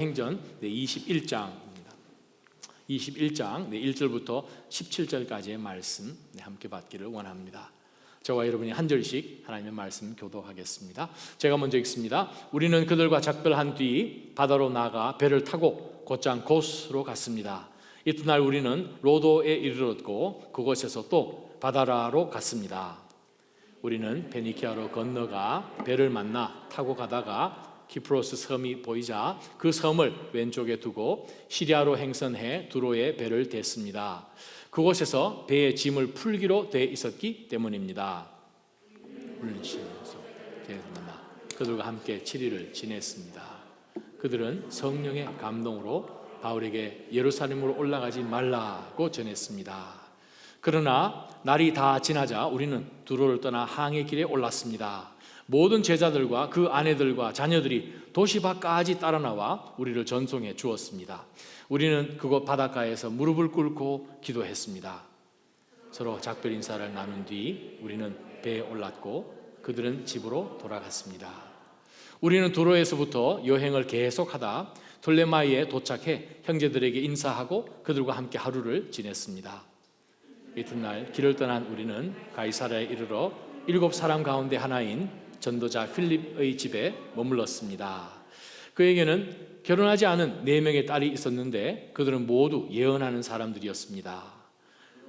행전 21장입니다. 21장 1절부터 17절까지의 말씀 함께 받기를 원합니다. 저와 여러분이 한 절씩 하나님의 말씀 교독하겠습니다. 제가 먼저 읽습니다. 우리는 그들과 작별한 뒤 바다로 나가 배를 타고 곧장 고스로 갔습니다. 이튿날 우리는 로도에 이르렀고 그곳에서 또 바다라로 갔습니다. 우리는 베니키아로 건너가 배를 만나 타고 가다가 키프로스 섬이 보이자 그 섬을 왼쪽에 두고 시리아로 행선해 두로에 배를 댔습니다. 그곳에서 배의 짐을 풀기로 돼 있었기 때문입니다. 우리는 시리아에서 배를 만나 그들과 함께 7일을 지냈습니다. 그들은 성령의 감동으로 바울에게 예루살렘으로 올라가지 말라고 전했습니다. 그러나 날이 다 지나자 우리는 두로를 떠나 항해 길에 올랐습니다. 모든 제자들과 그 아내들과 자녀들이 도시 밖까지 따라 나와 우리를 전송해 주었습니다. 우리는 그곳 바닷가에서 무릎을 꿇고 기도했습니다. 서로 작별 인사를 나눈 뒤 우리는 배에 올랐고 그들은 집으로 돌아갔습니다. 우리는 두로에서부터 여행을 계속하다 톨레마이에 도착해 형제들에게 인사하고 그들과 함께 하루를 지냈습니다. 이튿날 길을 떠난 우리는 가이사랴에 이르러 7사람 가운데 하나인 전도자 필립의 집에 머물렀습니다. 그에게는 결혼하지 않은 4명의 딸이 있었는데 그들은 모두 예언하는 사람들이었습니다.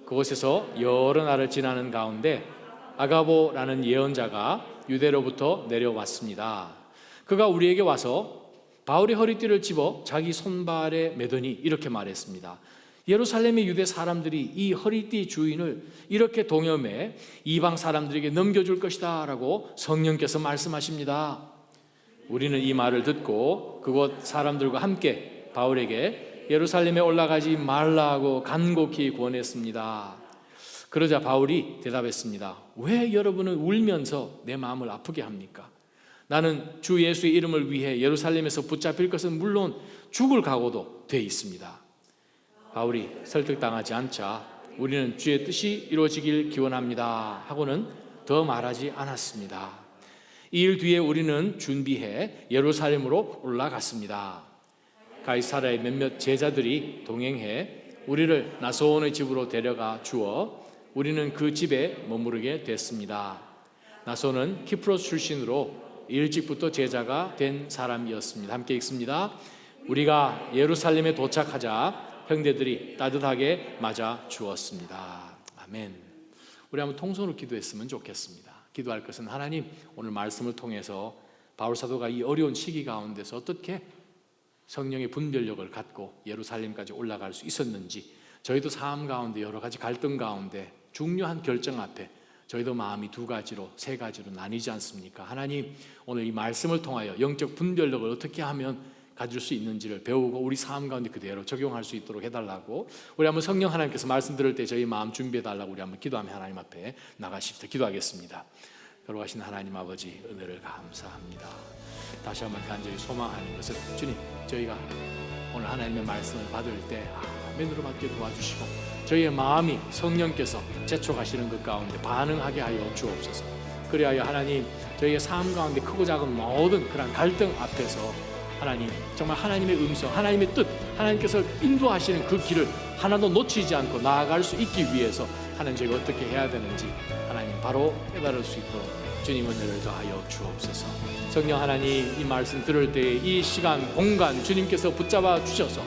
그곳에서 여러 날을 지나는 가운데 아가보라는 예언자가 유대로부터 내려왔습니다. 그가 우리에게 와서 바울의 허리띠를 집어 자기 손발에 매더니 이렇게 말했습니다. 예루살렘의 유대 사람들이 이 허리띠 주인을 이렇게 동염해 이방 사람들에게 넘겨줄 것이다 라고 성령께서 말씀하십니다. 우리는 이 말을 듣고 그곳 사람들과 함께 바울에게 예루살렘에 올라가지 말라고 간곡히 권했습니다. 그러자 바울이 대답했습니다. 왜 여러분은 울면서 내 마음을 아프게 합니까? 나는 주 예수의 이름을 위해 예루살렘에서 붙잡힐 것은 물론 죽을 각오도 돼 있습니다. 바울이 설득당하지 않자 우리는 주의 뜻이 이루어지길 기원합니다 하고는 더 말하지 않았습니다. 이 일 뒤에 우리는 준비해 예루살렘으로 올라갔습니다. 가이사랴의 몇몇 제자들이 동행해 우리를 나소온의 집으로 데려가 주어 우리는 그 집에 머무르게 됐습니다. 나소온은 키프로스 출신으로 일찍부터 제자가 된 사람이었습니다. 함께 읽습니다. 우리가 예루살렘에 도착하자 형제들이 따뜻하게 맞아 주었습니다. 아멘. 우리 한번 통성으로 기도했으면 좋겠습니다. 기도할 것은 하나님, 오늘 말씀을 통해서 바울 사도가 이 어려운 시기 가운데서 어떻게 성령의 분별력을 갖고 예루살렘까지 올라갈 수 있었는지, 저희도 삶 가운데 여러 가지 갈등 가운데 중요한 결정 앞에 저희도 마음이 2가지로 3가지로 나뉘지 않습니까? 하나님, 오늘 이 말씀을 통하여 영적 분별력을 어떻게 하면 가질 수 있는지를 배우고 우리 삶 가운데 그대로 적용할 수 있도록 해달라고, 우리 한번 성령 하나님께서 말씀 들을 때 저희 마음 준비해달라고 우리 한번 기도하며 하나님 앞에 나가십시다. 기도하겠습니다. 걸어가신 하나님 아버지, 은혜를 감사합니다. 다시 한번 간절히 소망하는 것은 주님, 저희가 오늘 하나님의 말씀을 받을 때 아멘으로 받게 도와주시고 저희의 마음이 성령께서 재촉하시는 것 가운데 반응하게 하여 주옵소서. 그리하여 하나님, 저희의 삶 가운데 크고 작은 모든 그런 갈등 앞에서 하나님, 정말 하나님의 음성, 하나님의 뜻, 하나님께서 인도하시는 그 길을 하나도 놓치지 않고 나아갈 수 있기 위해서 하나님, 저희가 어떻게 해야 되는지 하나님 바로 깨달을 수 있도록 주님 은혜를 더하여 주옵소서. 성령 하나님, 이 말씀 들을 때 이 시간, 공간 주님께서 붙잡아 주셔서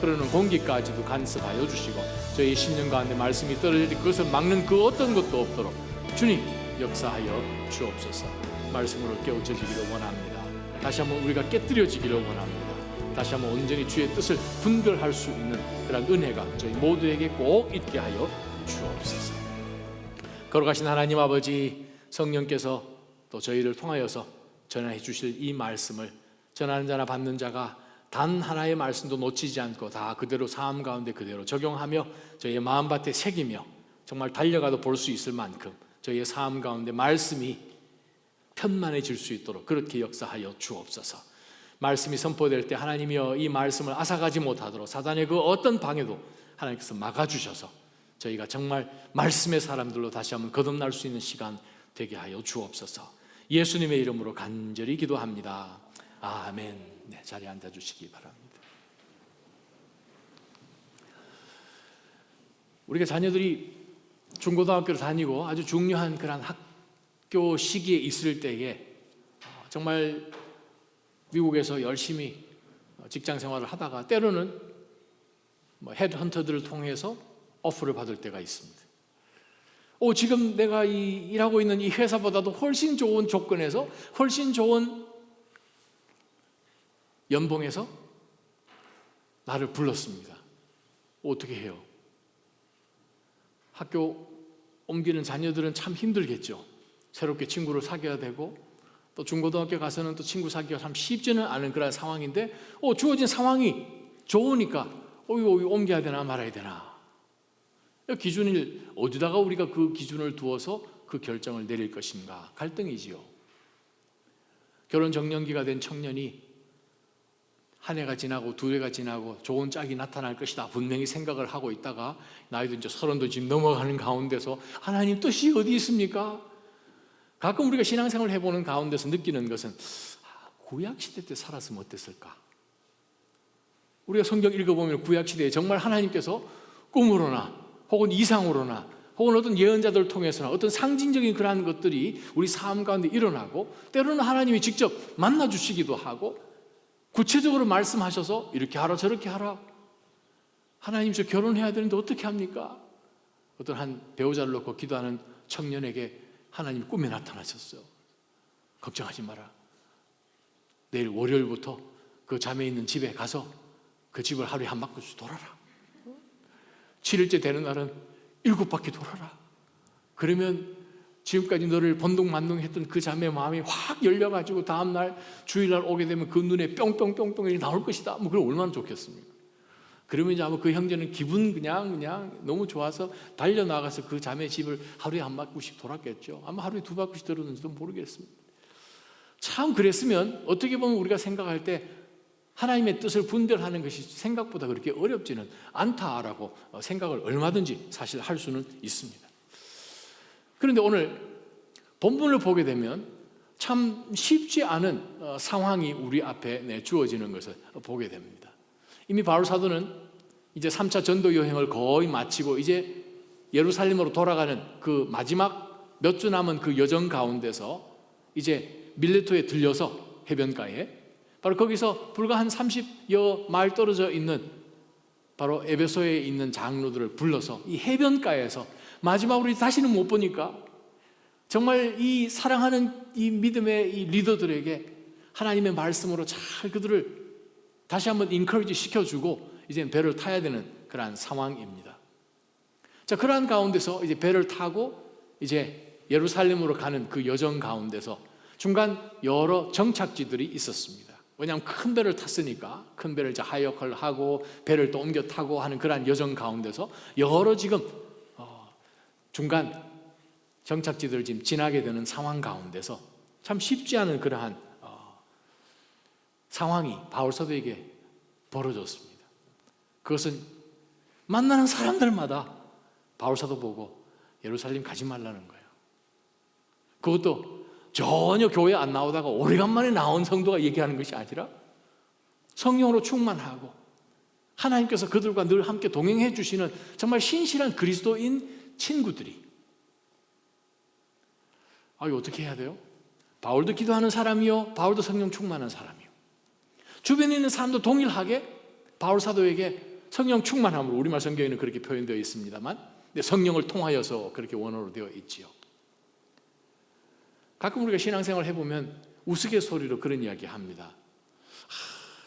그러는 공기까지도 간섭하여 주시고 저희 심령 가운데 말씀이 떨어질 때 그것을 막는 그 어떤 것도 없도록 주님 역사하여 주옵소서. 말씀으로 깨우쳐지기를 원합니다. 다시 한번 우리가 깨뜨려지기를 원합니다. 다시 한번 온전히 주의 뜻을 분별할 수 있는 그런 은혜가 저희 모두에게 꼭 있게 하여 주옵소서. 걸어가신 하나님 아버지, 성령께서 또 저희를 통하여서 전해 주실 이 말씀을 전하는 자나 받는 자가 단 하나의 말씀도 놓치지 않고 다 그대로 삶 가운데 그대로 적용하며 저희의 마음밭에 새기며 정말 달려가도 볼 수 있을 만큼 저희의 삶 가운데 말씀이 편만해질 수 있도록 그렇게 역사하여 주옵소서. 말씀이 선포될 때 하나님이여 이 말씀을 앗아가지 못하도록 사단의 그 어떤 방해도 하나님께서 막아주셔서 저희가 정말 말씀의 사람들로 다시 한번 거듭날 수 있는 시간 되게 하여 주옵소서. 예수님의 이름으로 간절히 기도합니다. 아멘. 네, 자리에 앉아주시기 바랍니다. 우리가 자녀들이 중고등학교를 다니고 아주 중요한 그런 학교 시기에 있을 때에 정말 미국에서 열심히 직장 생활을 하다가 때로는 헤드헌터들을 통해서 오퍼를 받을 때가 있습니다. 지금 내가 일하고 있는 이 회사보다도 훨씬 좋은 조건에서 훨씬 좋은 연봉에서 나를 불렀습니다. 어떻게 해요? 학교 옮기는 자녀들은 참 힘들겠죠. 새롭게 친구를 사귀어야 되고 또 중고등학교 가서는 또 친구 사귀기가 참 쉽지는 않은 그런 상황인데 주어진 상황이 좋으니까 옮겨야 되나 말아야 되나. 기준을 어디다가 우리가 그 기준을 두어서 그 결정을 내릴 것인가 갈등이지요. 결혼 정년기가 된 청년이 한 해가 지나고 두 해가 지나고 좋은 짝이 나타날 것이다 분명히 생각을 하고 있다가 나이도 이제 30도 지금 넘어가는 가운데서 하나님 뜻이 어디 있습니까? 가끔 우리가 신앙생활을 해보는 가운데서 느끼는 것은 구약시대 때 살았으면 어땠을까? 우리가 성경 읽어보면 구약시대에 정말 하나님께서 꿈으로나 혹은 이상으로나 혹은 어떤 예언자들을 통해서나 어떤 상징적인 그러한 것들이 우리 삶 가운데 일어나고 때로는 하나님이 직접 만나주시기도 하고 구체적으로 말씀하셔서 이렇게 하라 저렇게 하라. 하나님 저 결혼해야 되는데 어떻게 합니까? 어떤 한 배우자를 놓고 기도하는 청년에게 하나님 꿈에 나타나셨어요. 걱정하지 마라. 내일 월요일부터 그 자매 있는 집에 가서 그 집을 하루에 한 바퀴씩 돌아라. 7일째 되는 날은 7바퀴 돌아라. 그러면 지금까지 너를 번동만동했던 그 자매의 마음이 확 열려가지고 다음날 주일날 오게 되면 그 눈에 뿅뿅뿅뿅이 나올 것이다. 그럼 얼마나 좋겠습니까? 그러면 이제 아마 그 형제는 기분 그냥 너무 좋아서 달려나가서 그 자매 집을 하루에 한 바퀴씩 돌았겠죠. 아마 하루에 2바퀴씩 들었는지도 모르겠습니다. 참 그랬으면 어떻게 보면 우리가 생각할 때 하나님의 뜻을 분별하는 것이 생각보다 그렇게 어렵지는 않다라고 생각을 얼마든지 사실 할 수는 있습니다. 그런데 오늘 본문을 보게 되면 참 쉽지 않은 상황이 우리 앞에 주어지는 것을 보게 됩니다. 이미 바울 사도는 이제 3차 전도 여행을 거의 마치고 이제 예루살렘으로 돌아가는 그 마지막 몇 주 남은 그 여정 가운데서 이제 밀레토에 들려서 해변가에 바로 거기서 불과 한 30여 마일 떨어져 있는 바로 에베소에 있는 장로들을 불러서 이 해변가에서 마지막으로 다시는 못 보니까 정말 이 사랑하는 이 믿음의 이 리더들에게 하나님의 말씀으로 잘 그들을 다시 한번 인커리지 시켜주고 이제 배를 타야 되는 그러한 상황입니다. 자, 그러한 가운데서 이제 배를 타고 이제 예루살렘으로 가는 그 여정 가운데서 중간 여러 정착지들이 있었습니다. 왜냐하면 큰 배를 탔으니까 큰 배를 이제 하역을 하고 배를 또 옮겨 타고 하는 그러한 여정 가운데서 여러 지금 중간 정착지들을 지금 지나게 되는 상황 가운데서 참 쉽지 않은 그러한 상황이 바울 사도에게 벌어졌습니다. 그것은 만나는 사람들마다 바울 사도 보고 예루살렘 가지 말라는 거예요. 그것도 전혀 교회 안 나오다가 오래간만에 나온 성도가 얘기하는 것이 아니라 성령으로 충만하고 하나님께서 그들과 늘 함께 동행해 주시는 정말 신실한 그리스도인 친구들이 이거 어떻게 해야 돼요? 바울도 기도하는 사람이요 바울도 성령 충만한 사람이요 주변에 있는 사람도 동일하게 바울 사도에게 성령 충만함으로 우리말 성경에는 그렇게 표현되어 있습니다만 성령을 통하여서 그렇게 원어로 되어 있지요. 가끔 우리가 신앙생활을 해보면 우스갯소리로 그런 이야기 합니다.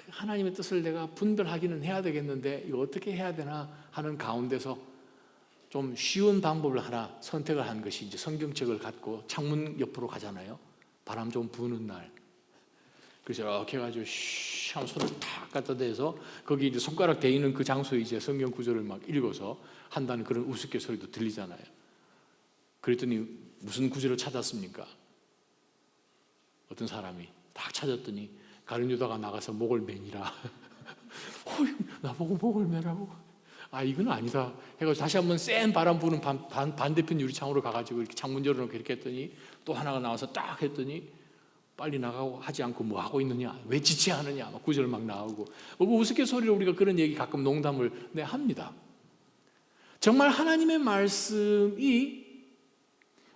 하나님의 뜻을 내가 분별하기는 해야 되겠는데 이거 어떻게 해야 되나 하는 가운데서 좀 쉬운 방법을 하나 선택을 한 것이 이제 성경책을 갖고 창문 옆으로 가잖아요. 바람 좀 부는 날. 그래서 이렇게 해가지고 하면 손을 탁 갖다 대서 거기 이제 손가락 대이는 그 장소에 이제 성경 구절을 막 읽어서 한다는 그런 우스갯소리도 들리잖아요. 그랬더니 무슨 구절을 찾았습니까? 어떤 사람이 딱 찾았더니 가룟 유다가 나가서 목을 매니라. 나보고 목을 매라고? 이건 아니다 해가지고 다시 한번 센 바람 부는 반대편 유리창으로 가가지고 이렇게 창문 열어놓고 이렇게 했더니 또 하나가 나와서 딱 했더니 빨리 나가고 하지 않고 뭐 하고 있느냐, 왜 지체하느냐 막 구절 막 나오고 우스갯소리로 우리가 그런 얘기 가끔 농담을 합니다. 정말 하나님의 말씀이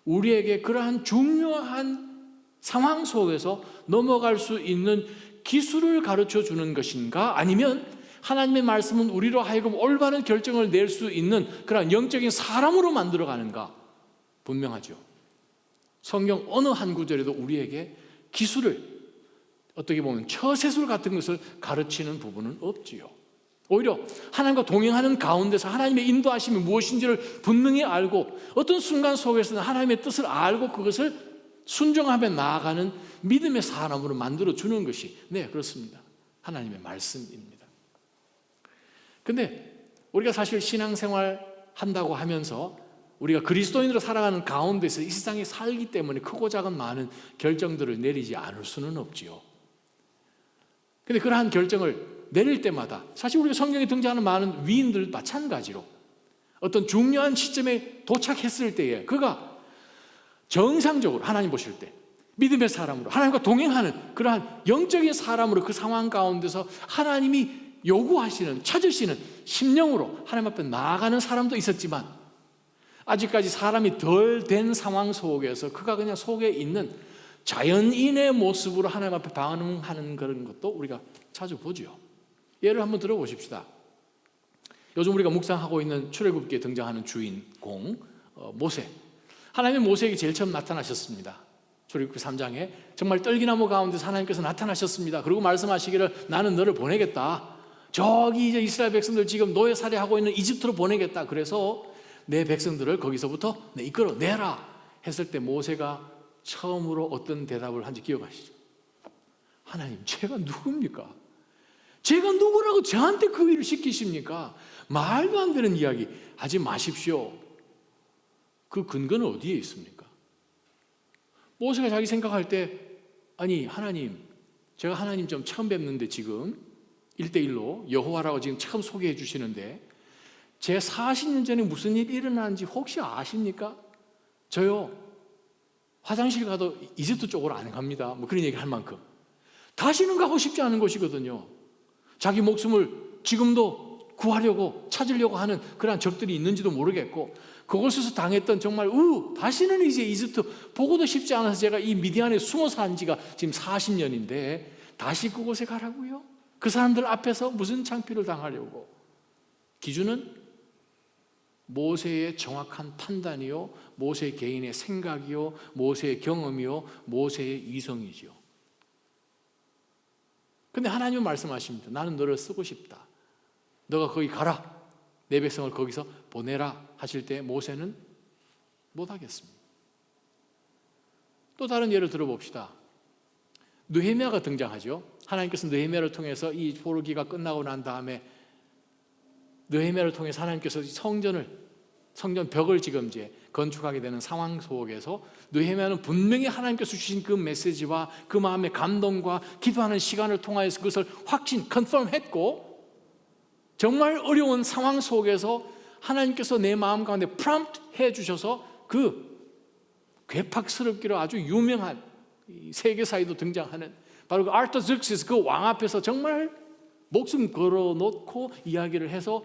우리에게 그러한 중요한 상황 속에서 넘어갈 수 있는 기술을 가르쳐 주는 것인가? 아니면 하나님의 말씀은 우리로 하여금 올바른 결정을 낼 수 있는 그런 영적인 사람으로 만들어가는가? 분명하죠. 성경 어느 한 구절에도 우리에게 기술을, 어떻게 보면 처세술 같은 것을 가르치는 부분은 없지요. 오히려 하나님과 동행하는 가운데서 하나님의 인도하심이 무엇인지를 분명히 알고 어떤 순간 속에서는 하나님의 뜻을 알고 그것을 순종하며 나아가는 믿음의 사람으로 만들어주는 것이, 네, 그렇습니다, 하나님의 말씀입니다. 근데 우리가 사실 신앙생활 한다고 하면서 우리가 그리스도인으로 살아가는 가운데서 이 세상에 살기 때문에 크고 작은 많은 결정들을 내리지 않을 수는 없지요. 근데 그러한 결정을 내릴 때마다 사실 우리가 성경에 등장하는 많은 위인들 마찬가지로 어떤 중요한 시점에 도착했을 때에 그가 정상적으로 하나님 보실 때 믿음의 사람으로 하나님과 동행하는 그러한 영적인 사람으로 그 상황 가운데서 하나님이 요구하시는, 찾으시는 심령으로 하나님 앞에 나아가는 사람도 있었지만, 아직까지 사람이 덜 된 상황 속에서 그가 그냥 속에 있는 자연인의 모습으로 하나님 앞에 반응하는 그런 것도 우리가 자주 보죠. 예를 한번 들어보십시다. 요즘 우리가 묵상하고 있는 출애굽기에 등장하는 주인공 모세. 하나님의 모세에게 제일 처음 나타나셨습니다. 출애굽기 3장에 정말 떨기나무 가운데서 하나님께서 나타나셨습니다. 그리고 말씀하시기를 나는 너를 보내겠다. 저기 이제 이스라엘 백성들 지금 노예 살해하고 있는 이집트로 보내겠다. 그래서 내 백성들을 거기서부터 이끌어내라 했을 때 모세가 처음으로 어떤 대답을 한지 기억하시죠? 하나님, 제가 누굽니까? 제가 누구라고 저한테 그 일을 시키십니까? 말도 안 되는 이야기 하지 마십시오. 그 근거는 어디에 있습니까? 모세가 자기 생각할 때, 아니 하나님, 제가 하나님 좀 처음 뵙는데 지금 1대1로 여호와라고 지금 처음 소개해 주시는데 제 40년 전에 무슨 일이 일어났는지 혹시 아십니까? 저요, 화장실 가도 이집트 쪽으로 안 갑니다. 뭐 그런 얘기 할 만큼 다시는 가고 싶지 않은 곳이거든요. 자기 목숨을 지금도 구하려고 찾으려고 하는 그러한 적들이 있는지도 모르겠고, 그곳에서 당했던 정말 다시는 이제 이집트 보고도 싶지 않아서 제가 이 미디안에 숨어 산 지가 지금 40년인데 다시 그곳에 가라고요? 그 사람들 앞에서 무슨 창피를 당하려고? 기준은 모세의 정확한 판단이요, 모세 개인의 생각이요, 모세의 경험이요, 모세의 이성이지요. 근데 하나님은 말씀하십니다. 나는 너를 쓰고 싶다. 너가 거기 가라. 내 백성을 거기서 보내라 하실 때 모세는 못하겠습니다. 또 다른 예를 들어봅시다. 느헤미야가 등장하죠. 하나님께서 느헤미야를 통해서 이 포로기가 끝나고 난 다음에 느헤미야를 통해서 하나님께서 성전 벽을 지금 이제 건축하게 되는 상황 속에서 느헤미야는 분명히 하나님께서 주신 그 메시지와 그 마음의 감동과 기도하는 시간을 통하여서 그것을 컨펌했고, 정말 어려운 상황 속에서 하나님께서 내 마음 가운데 프롬프트 해주셔서 그 괴팍스럽기로 아주 유명한 세계사에도 등장하는 바로 그 아르타적시스 그 왕 앞에서 정말 목숨 걸어놓고 이야기를 해서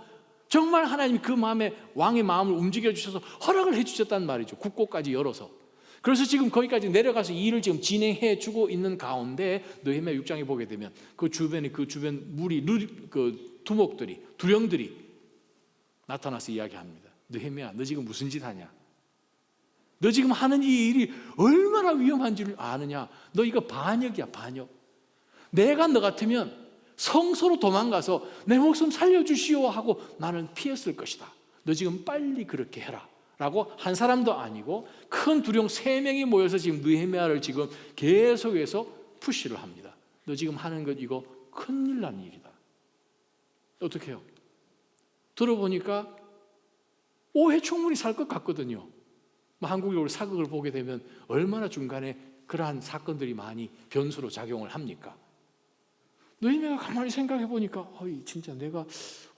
정말 하나님이 그 마음에 왕의 마음을 움직여 주셔서 허락을 해 주셨단 말이죠. 국고까지 열어서. 그래서 지금 거기까지 내려가서 이 일을 지금 진행해 주고 있는 가운데 느헤미야 6장에 보게 되면 그 주변에 그 주변 그 두목들이, 두령들이 나타나서 이야기합니다. 느헤미야, 너 지금 무슨 짓 하냐? 너 지금 하는 이 일이 얼마나 위험한지를 아느냐? 너 이거 반역이야, 반역. 내가 너 같으면 성소로 도망가서 내 목숨 살려주시오 하고 나는 피했을 것이다. 너 지금 빨리 그렇게 해라 라고 한 사람도 아니고 큰 두령 3명이 모여서 지금 느헤미야를 지금 계속해서 푸시를 합니다. 너 지금 하는 것 이거 큰일 난 일이다. 어떻게 해요? 들어보니까 오해 충분히 살 것 같거든요. 한국적으로 사극을 보게 되면 얼마나 중간에 그러한 사건들이 많이 변수로 작용을 합니까? 느헤미야가 가만히 생각해 보니까 진짜 내가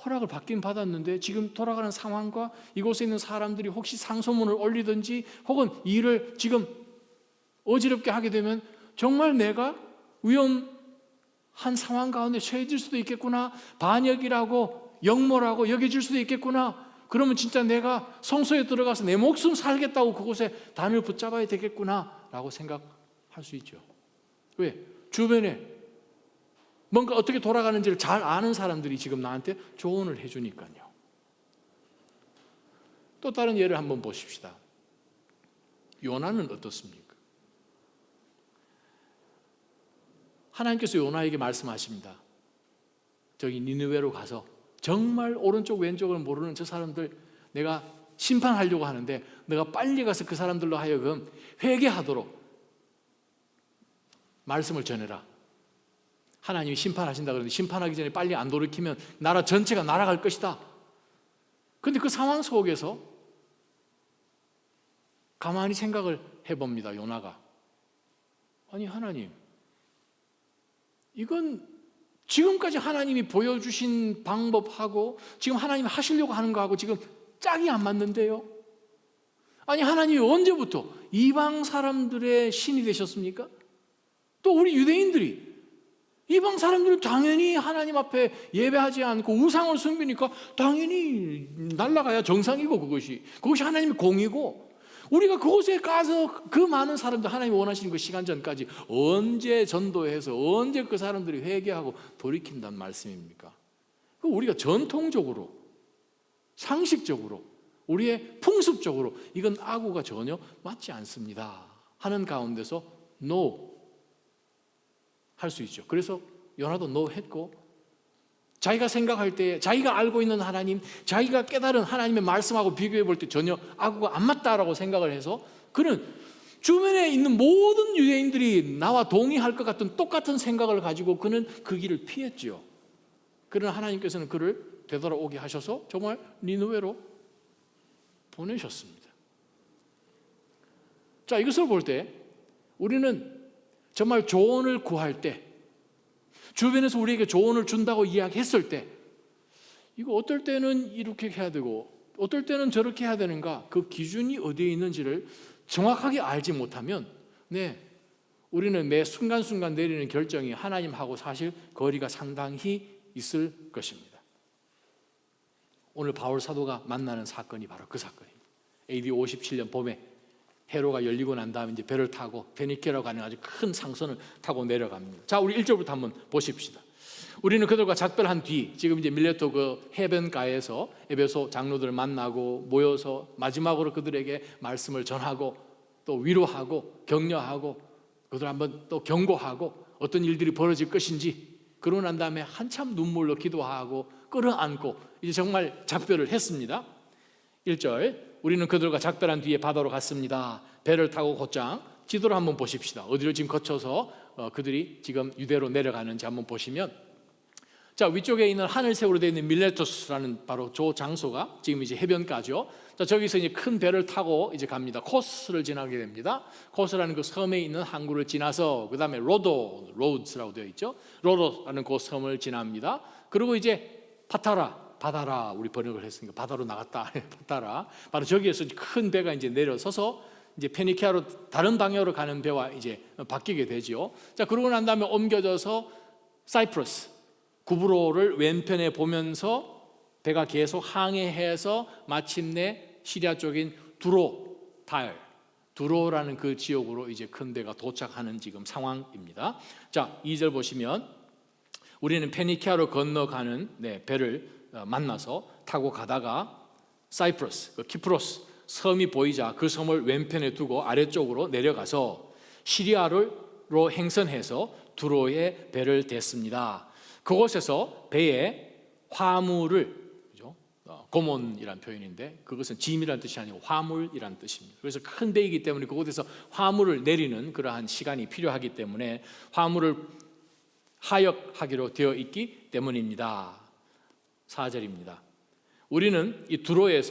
허락을 받긴 받았는데 지금 돌아가는 상황과 이곳에 있는 사람들이 혹시 상소문을 올리든지 혹은 일을 지금 어지럽게 하게 되면 정말 내가 위험한 상황 가운데 처해질 수도 있겠구나, 반역이라고 역모라고 여겨질 수도 있겠구나, 그러면 진짜 내가 성소에 들어가서 내 목숨 살겠다고 그곳에 단을 붙잡아야 되겠구나 라고 생각할 수 있죠. 왜? 주변에 뭔가 어떻게 돌아가는지를 잘 아는 사람들이 지금 나한테 조언을 해주니까요. 또 다른 예를 한번 보십시다. 요나는 어떻습니까? 하나님께서 요나에게 말씀하십니다. 저기 니느웨로 가서 정말 오른쪽 왼쪽을 모르는 저 사람들 내가 심판하려고 하는데 내가 빨리 가서 그 사람들로 하여금 회개하도록 말씀을 전해라. 하나님이 심판하신다 그러는데 심판하기 전에 빨리 안 돌이키면 나라 전체가 날아갈 것이다. 그런데 그 상황 속에서 가만히 생각을 해봅니다. 요나가. 아니 하나님, 이건 지금까지 하나님이 보여주신 방법하고 지금 하나님이 하시려고 하는 거하고 지금 짝이 안 맞는데요. 아니 하나님이 언제부터 이방 사람들의 신이 되셨습니까? 또 우리 유대인들이 이방 사람들은 당연히 하나님 앞에 예배하지 않고 우상을 섬기니까 당연히 날아가야 정상이고 그것이 하나님의 공이고 우리가 그곳에 가서 그 많은 사람들 하나님이 원하시는 그 시간 전까지 언제 전도해서 언제 그 사람들이 회개하고 돌이킨다는 말씀입니까? 우리가 전통적으로 상식적으로 우리의 풍습적으로 이건 악우가 전혀 맞지 않습니다 하는 가운데서 No 할 수 있죠. 그래서 요나도 No 했고 자기가 생각할 때 자기가 알고 있는 하나님, 자기가 깨달은 하나님의 말씀하고 비교해 볼 때 전혀 악우가 안 맞다라고 생각을 해서 그는 주변에 있는 모든 유대인들이 나와 동의할 것 같은 똑같은 생각을 가지고 그는 그 길을 피했죠. 그러나 하나님께서는 그를 되돌아오게 하셔서 정말 니느웨로 보내셨습니다. 자, 이것을 볼 때 우리는 정말 조언을 구할 때 주변에서 우리에게 조언을 준다고 이야기했을 때 이거 어떨 때는 이렇게 해야 되고 어떨 때는 저렇게 해야 되는가 그 기준이 어디에 있는지를 정확하게 알지 못하면 우리는 매 순간순간 내리는 결정이 하나님하고 사실 거리가 상당히 있을 것입니다. 오늘 바울 사도가 만나는 사건이 바로 그 사건입니다. AD 57년 봄에 해로가 열리고 난 다음에 이제 배를 타고 베니케라고 하는 아주 큰 상선을 타고 내려갑니다. 자, 우리 1절부터 한번 보십시다. 우리는 그들과 작별한 뒤 지금 이제 밀레토 그 해변가에서 에베소 장로들을 만나고 모여서 마지막으로 그들에게 말씀을 전하고 또 위로하고 격려하고 그들 한번 또 경고하고 어떤 일들이 벌어질 것인지 그러고 난 다음에 한참 눈물로 기도하고 끌어안고 이제 정말 작별을 했습니다. 1절 우리는 그들과 작별한 뒤에 바다로 갔습니다. 배를 타고 곧장 지도를 한번 보십시다. 어디를 지금 거쳐서 그들이 지금 유대로 내려가는지 한번 보시면 자, 위쪽에 있는 하늘색으로 되어 있는 밀레토스라는 바로 저 장소가 지금 이제 해변가죠. 자, 저기서 이제 큰 배를 타고 이제 갑니다. 코스를 지나게 됩니다. 코스라는 그 섬에 있는 항구를 지나서 그 다음에 로드스라고 되어 있죠. 로도라는 그 섬을 지납니다. 그리고 이제 바다라 우리 번역을 했으니까 바다로 나갔다. 바다라 바로 저기에서 큰 배가 이제 내려서서 이제 페니키아로 다른 방향으로 가는 배와 이제 바뀌게 되죠. 자, 그러고 난 다음에 옮겨져서 사이프러스 구브로를 왼편에 보면서 배가 계속 항해해서 마침내 시리아 쪽인 두로라는 그 지역으로 이제 큰 배가 도착하는 지금 상황입니다. 자, 2절 보시면 우리는 페니키아로 건너가는 배를 만나서 타고 가다가 사이프러스, 키프로스 섬이 보이자 그 섬을 왼편에 두고 아래쪽으로 내려가서 시리아로 행선해서 두로에 배를 댔습니다. 그곳에서 배에 화물을 고몬이라는 표현인데 그것은 짐이라는 뜻이 아니고 화물이라는 뜻입니다. 그래서 큰 배이기 때문에 그곳에서 화물을 내리는 그러한 시간이 필요하기 때문에 화물을 하역하기로 되어 있기 때문입니다. 4절입니다. 우리는 이 두로에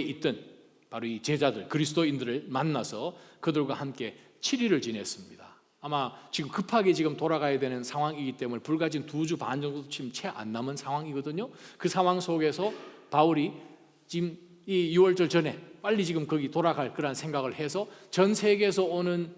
있던 바로 이 제자들 그리스도인들을 만나서 그들과 함께 7일을 지냈습니다. 아마 지금 급하게 지금 돌아가야 되는 상황이기 때문에 불과 지금 2주 반 정도 지금 채 안 남은 상황이거든요. 그 상황 속에서 바울이 지금 이 6월절 전에 빨리 지금 거기 돌아갈 그런 생각을 해서 전 세계에서 오는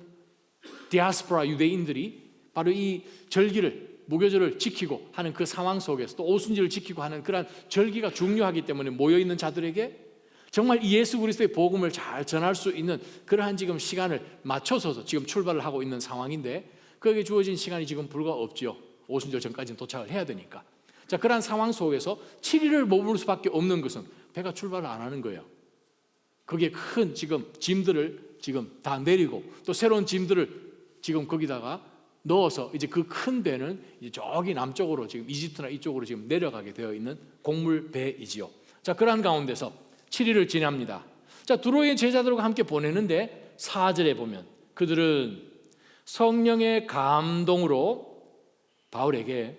디아스포라 유대인들이 바로 이 절기를 무교절을 지키고 하는 그 상황 속에서 또 오순절을 지키고 하는 그러한 절기가 중요하기 때문에 모여있는 자들에게 정말 이 예수 그리스도의 복음을 잘 전할 수 있는 그러한 지금 시간을 맞춰서 지금 출발을 하고 있는 상황인데, 거기에 주어진 시간이 지금 불과 없지요. 오순절 전까지는 도착을 해야 되니까. 자, 그러한 상황 속에서 7일을 머무를 수밖에 없는 것은 배가 출발을 안 하는 거예요. 거기에 큰 지금 짐들을 지금 다 내리고 또 새로운 짐들을 지금 거기다가 넣어서 이제 그 큰 배는 이제 저기 남쪽으로 지금 이집트나 이쪽으로 지금 내려가게 되어 있는 곡물 배이지요. 자, 그러한 가운데서 7일을 지납니다. 자, 두로의 제자들과 함께 보내는데 4절에 보면 그들은 성령의 감동으로 바울에게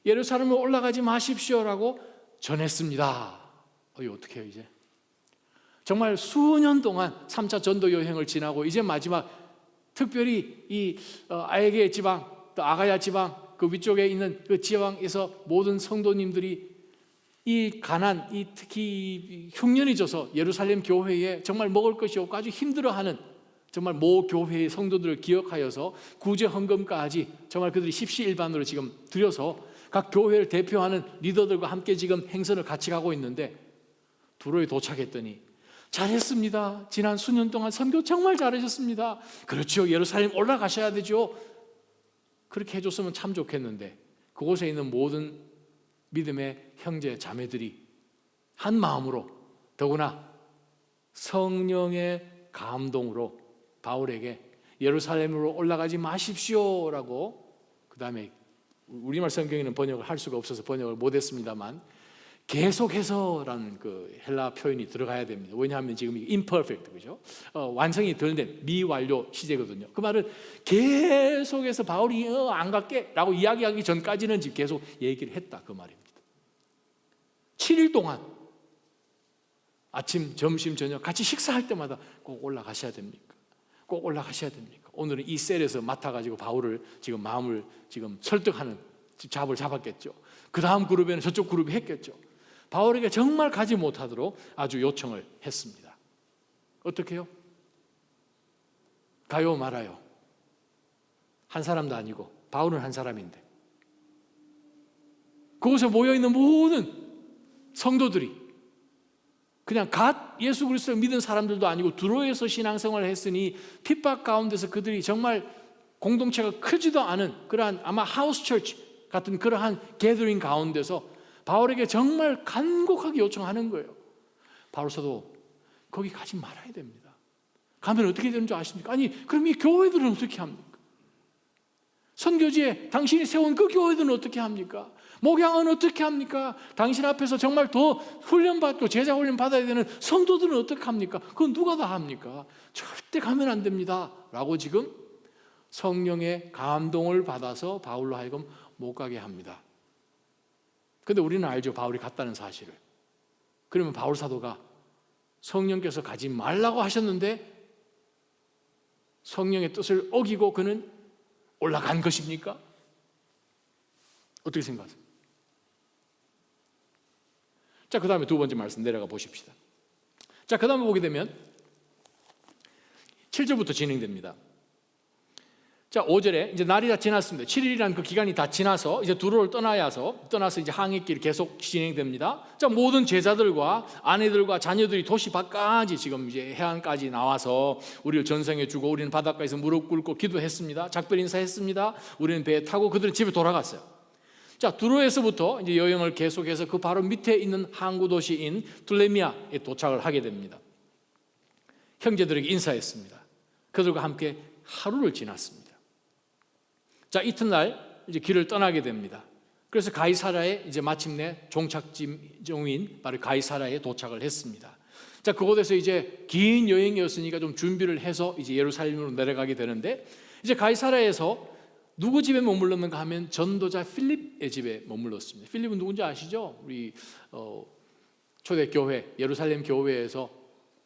예루살렘으로 올라가지 마십시오라고 전했습니다. 이거 어떻게 해요 이제? 정말 수년 동안 3차 전도 여행을 지나고 이제 마지막 특별히 이 아에게 지방, 또 아가야 지방 그 위쪽에 있는 그 지방에서 모든 성도님들이 이 가난, 이 특히 흉년이 져서 예루살렘 교회에 정말 먹을 것이 없고 아주 힘들어하는 정말 모 교회의 성도들을 기억하여서 구제 헌금까지 정말 그들이 십시일반으로 지금 들여서 각 교회를 대표하는 리더들과 함께 지금 행선을 같이 가고 있는데 두로에 도착했더니 잘했습니다. 지난 수년 동안 선교 정말 잘하셨습니다. 그렇죠. 예루살렘 올라가셔야 되죠. 그렇게 해줬으면 참 좋겠는데 그곳에 있는 모든 믿음의 형제 자매들이 한 마음으로 더구나 성령의 감동으로 바울에게 예루살렘으로 올라가지 마십시오라고, 그 다음에 우리말 성경에는 번역을 할 수가 없어서 번역을 못했습니다만 계속해서라는 그 헬라 표현이 들어가야 됩니다. 왜냐하면 지금 imperfect, 그죠? 완성이 덜 된 미완료 시제거든요. 그 말은 계속해서 바울이 안 갈게라고 이야기하기 전까지는 지금 계속 얘기를 했다 그 말입니다. 7일 동안 아침, 점심, 저녁 같이 식사할 때마다 꼭 올라가셔야 됩니까? 꼭 올라가셔야 됩니까? 오늘은 이 셀에서 맡아가지고 바울을 지금 마음을 지금 설득하는 잡을 잡았겠죠. 그 다음 그룹에는 저쪽 그룹이 했겠죠. 바울에게 정말 가지 못하도록 아주 요청을 했습니다. 어떻게 해요? 가요 말아요. 한 사람도 아니고 바울은 한 사람인데 그곳에 모여있는 모든 성도들이 그냥 갓 예수 그리스도를 믿은 사람들도 아니고 두로에서 신앙생활을 했으니 핍박 가운데서 그들이 정말 공동체가 크지도 않은 그러한 아마 하우스 처치 같은 그러한 게더링 가운데서 바울에게 정말 간곡하게 요청하는 거예요. 바울 사도 거기 가지 말아야 됩니다. 가면 어떻게 되는 줄 아십니까? 아니 그럼 이 교회들은 어떻게 합니까? 선교지에 당신이 세운 그 교회들은 어떻게 합니까? 목양은 어떻게 합니까? 당신 앞에서 정말 더 훈련받고 제자 훈련 받아야 되는 성도들은 어떻게 합니까? 그건 누가 다 합니까? 절대 가면 안 됩니다 라고 지금 성령의 감동을 받아서 바울로 하여금 못 가게 합니다. 그런데 우리는 알죠, 바울이 갔다는 사실을. 그러면 바울 사도가 성령께서 가지 말라고 하셨는데 성령의 뜻을 어기고 그는 올라간 것입니까? 어떻게 생각하세요? 자, 그 다음에 두 번째 말씀 내려가 보십시다. 자, 그 다음에 보게 되면 7절부터 진행됩니다. 자, 5절에 이제 날이 다 지났습니다. 7일이라는 그 기간이 다 지나서 이제 두로를 떠나서 이제 항해길이 계속 진행됩니다. 자, 모든 제자들과 아내들과 자녀들이 도시 밖까지 지금 이제 해안까지 나와서 우리를 전송해 주고 우리는 바닷가에서 무릎 꿇고 기도했습니다. 작별 인사했습니다. 우리는 배에 타고 그들은 집에 돌아갔어요. 자, 두로에서부터 이제 여행을 계속해서 그 바로 밑에 있는 항구 도시인 둘레미아에 도착을 하게 됩니다. 형제들에게 인사했습니다. 그들과 함께 하루를 지났습니다. 자, 이튿날 이제 길을 떠나게 됩니다. 그래서 가이사라에 이제 마침내 종착지인 바로 가이사라에 도착을 했습니다. 자, 그곳에서 이제 긴 여행이었으니까 좀 준비를 해서 이제 예루살렘으로 내려가게 되는데 이제 가이사라에서 누구 집에 머물렀는가 하면 전도자 필립의 집에 머물렀습니다. 필립은 누군지 아시죠? 우리 초대교회 예루살렘 교회에서